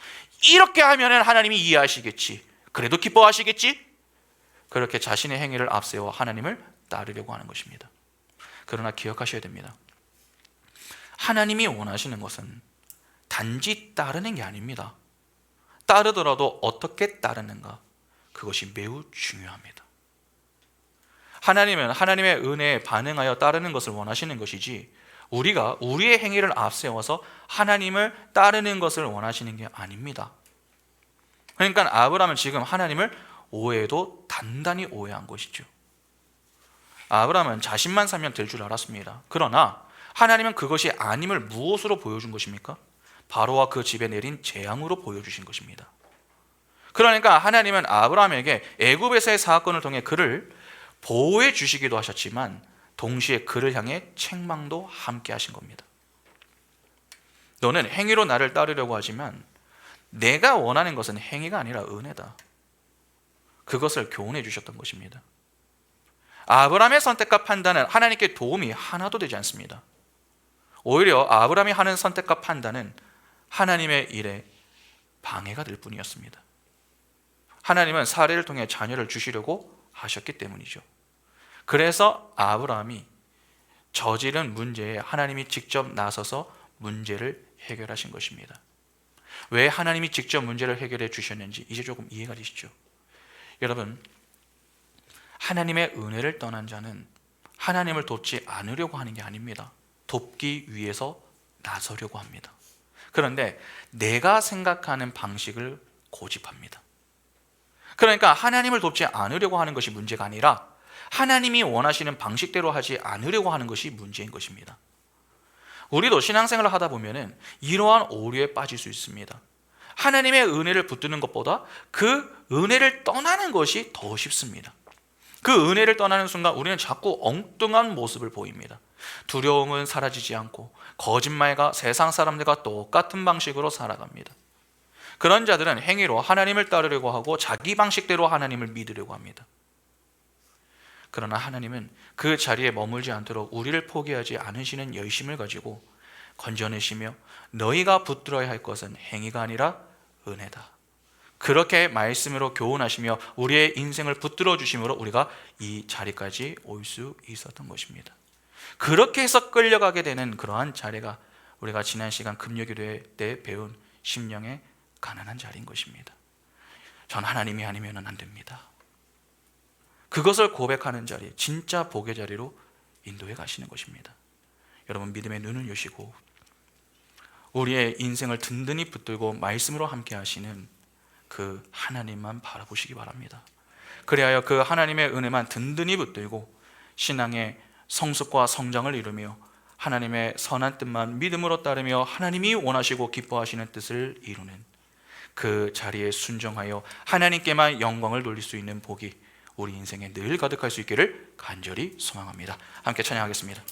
이렇게 하면 하나님이 이해하시겠지, 그래도 기뻐하시겠지, 그렇게 자신의 행위를 앞세워 하나님을 따르려고 하는 것입니다. 그러나 기억하셔야 됩니다. 하나님이 원하시는 것은 단지 따르는 게 아닙니다. 따르더라도 어떻게 따르는가, 그것이 매우 중요합니다. 하나님은 하나님의 은혜에 반응하여 따르는 것을 원하시는 것이지 우리가 우리의 행위를 앞세워서 하나님을 따르는 것을 원하시는 게 아닙니다. 그러니까 아브라함은 지금 하나님을 오해도 단단히 오해한 것이죠. 아브라함은 자신만 살면 될 줄 알았습니다. 그러나 하나님은 그것이 아님을 무엇으로 보여준 것입니까? 바로와 그 집에 내린 재앙으로 보여주신 것입니다. 그러니까 하나님은 아브라함에게 애굽에서의 사건을 통해 그를 보호해 주시기도 하셨지만 동시에 그를 향해 책망도 함께 하신 겁니다. 너는 행위로 나를 따르려고 하지만 내가 원하는 것은 행위가 아니라 은혜다. 그것을 교훈해 주셨던 것입니다. 아브라함의 선택과 판단은 하나님께 도움이 하나도 되지 않습니다. 오히려 아브라함이 하는 선택과 판단은 하나님의 일에 방해가 될 뿐이었습니다. 하나님은 사례를 통해 자녀를 주시려고 하셨기 때문이죠. 그래서 아브라함이 저지른 문제에 하나님이 직접 나서서 문제를 해결하신 것입니다. 왜 하나님이 직접 문제를 해결해 주셨는지 이제 조금 이해가 되시죠? 여러분, 하나님의 은혜를 떠난 자는 하나님을 돕지 않으려고 하는 게 아닙니다. 돕기 위해서 나서려고 합니다. 그런데 내가 생각하는 방식을 고집합니다. 그러니까 하나님을 돕지 않으려고 하는 것이 문제가 아니라 하나님이 원하시는 방식대로 하지 않으려고 하는 것이 문제인 것입니다. 우리도 신앙생활을 하다 보면 이러한 오류에 빠질 수 있습니다. 하나님의 은혜를 붙드는 것보다 그 은혜를 떠나는 것이 더 쉽습니다. 그 은혜를 떠나는 순간 우리는 자꾸 엉뚱한 모습을 보입니다. 두려움은 사라지지 않고 거짓말과 세상 사람들과 똑같은 방식으로 살아갑니다. 그런 자들은 행위로 하나님을 따르려고 하고 자기 방식대로 하나님을 믿으려고 합니다. 그러나 하나님은 그 자리에 머물지 않도록 우리를 포기하지 않으시는 열심을 가지고 건져내시며 너희가 붙들어야 할 것은 행위가 아니라 은혜다. 그렇게 말씀으로 교훈하시며 우리의 인생을 붙들어 주심으로 우리가 이 자리까지 올 수 있었던 것입니다. 그렇게 해서 끌려가게 되는 그러한 자리가 우리가 지난 시간 금요기도회 때 배운 심령의 가난한 자리인 것입니다. 전 하나님이 아니면 안 됩니다. 그것을 고백하는 자리, 진짜 복의 자리로 인도해 가시는 것입니다. 여러분, 믿음의 눈을 여시고 우리의 인생을 든든히 붙들고 말씀으로 함께 하시는 그 하나님만 바라보시기 바랍니다. 그리하여 그 하나님의 은혜만 든든히 붙들고 신앙의 성숙과 성장을 이루며 하나님의 선한 뜻만 믿음으로 따르며 하나님이 원하시고 기뻐하시는 뜻을 이루는 그 자리에 순종하여 하나님께만 영광을 돌릴 수 있는 복이 우리 인생에 늘 가득할 수 있기를 간절히 소망합니다. 함께 찬양하겠습니다.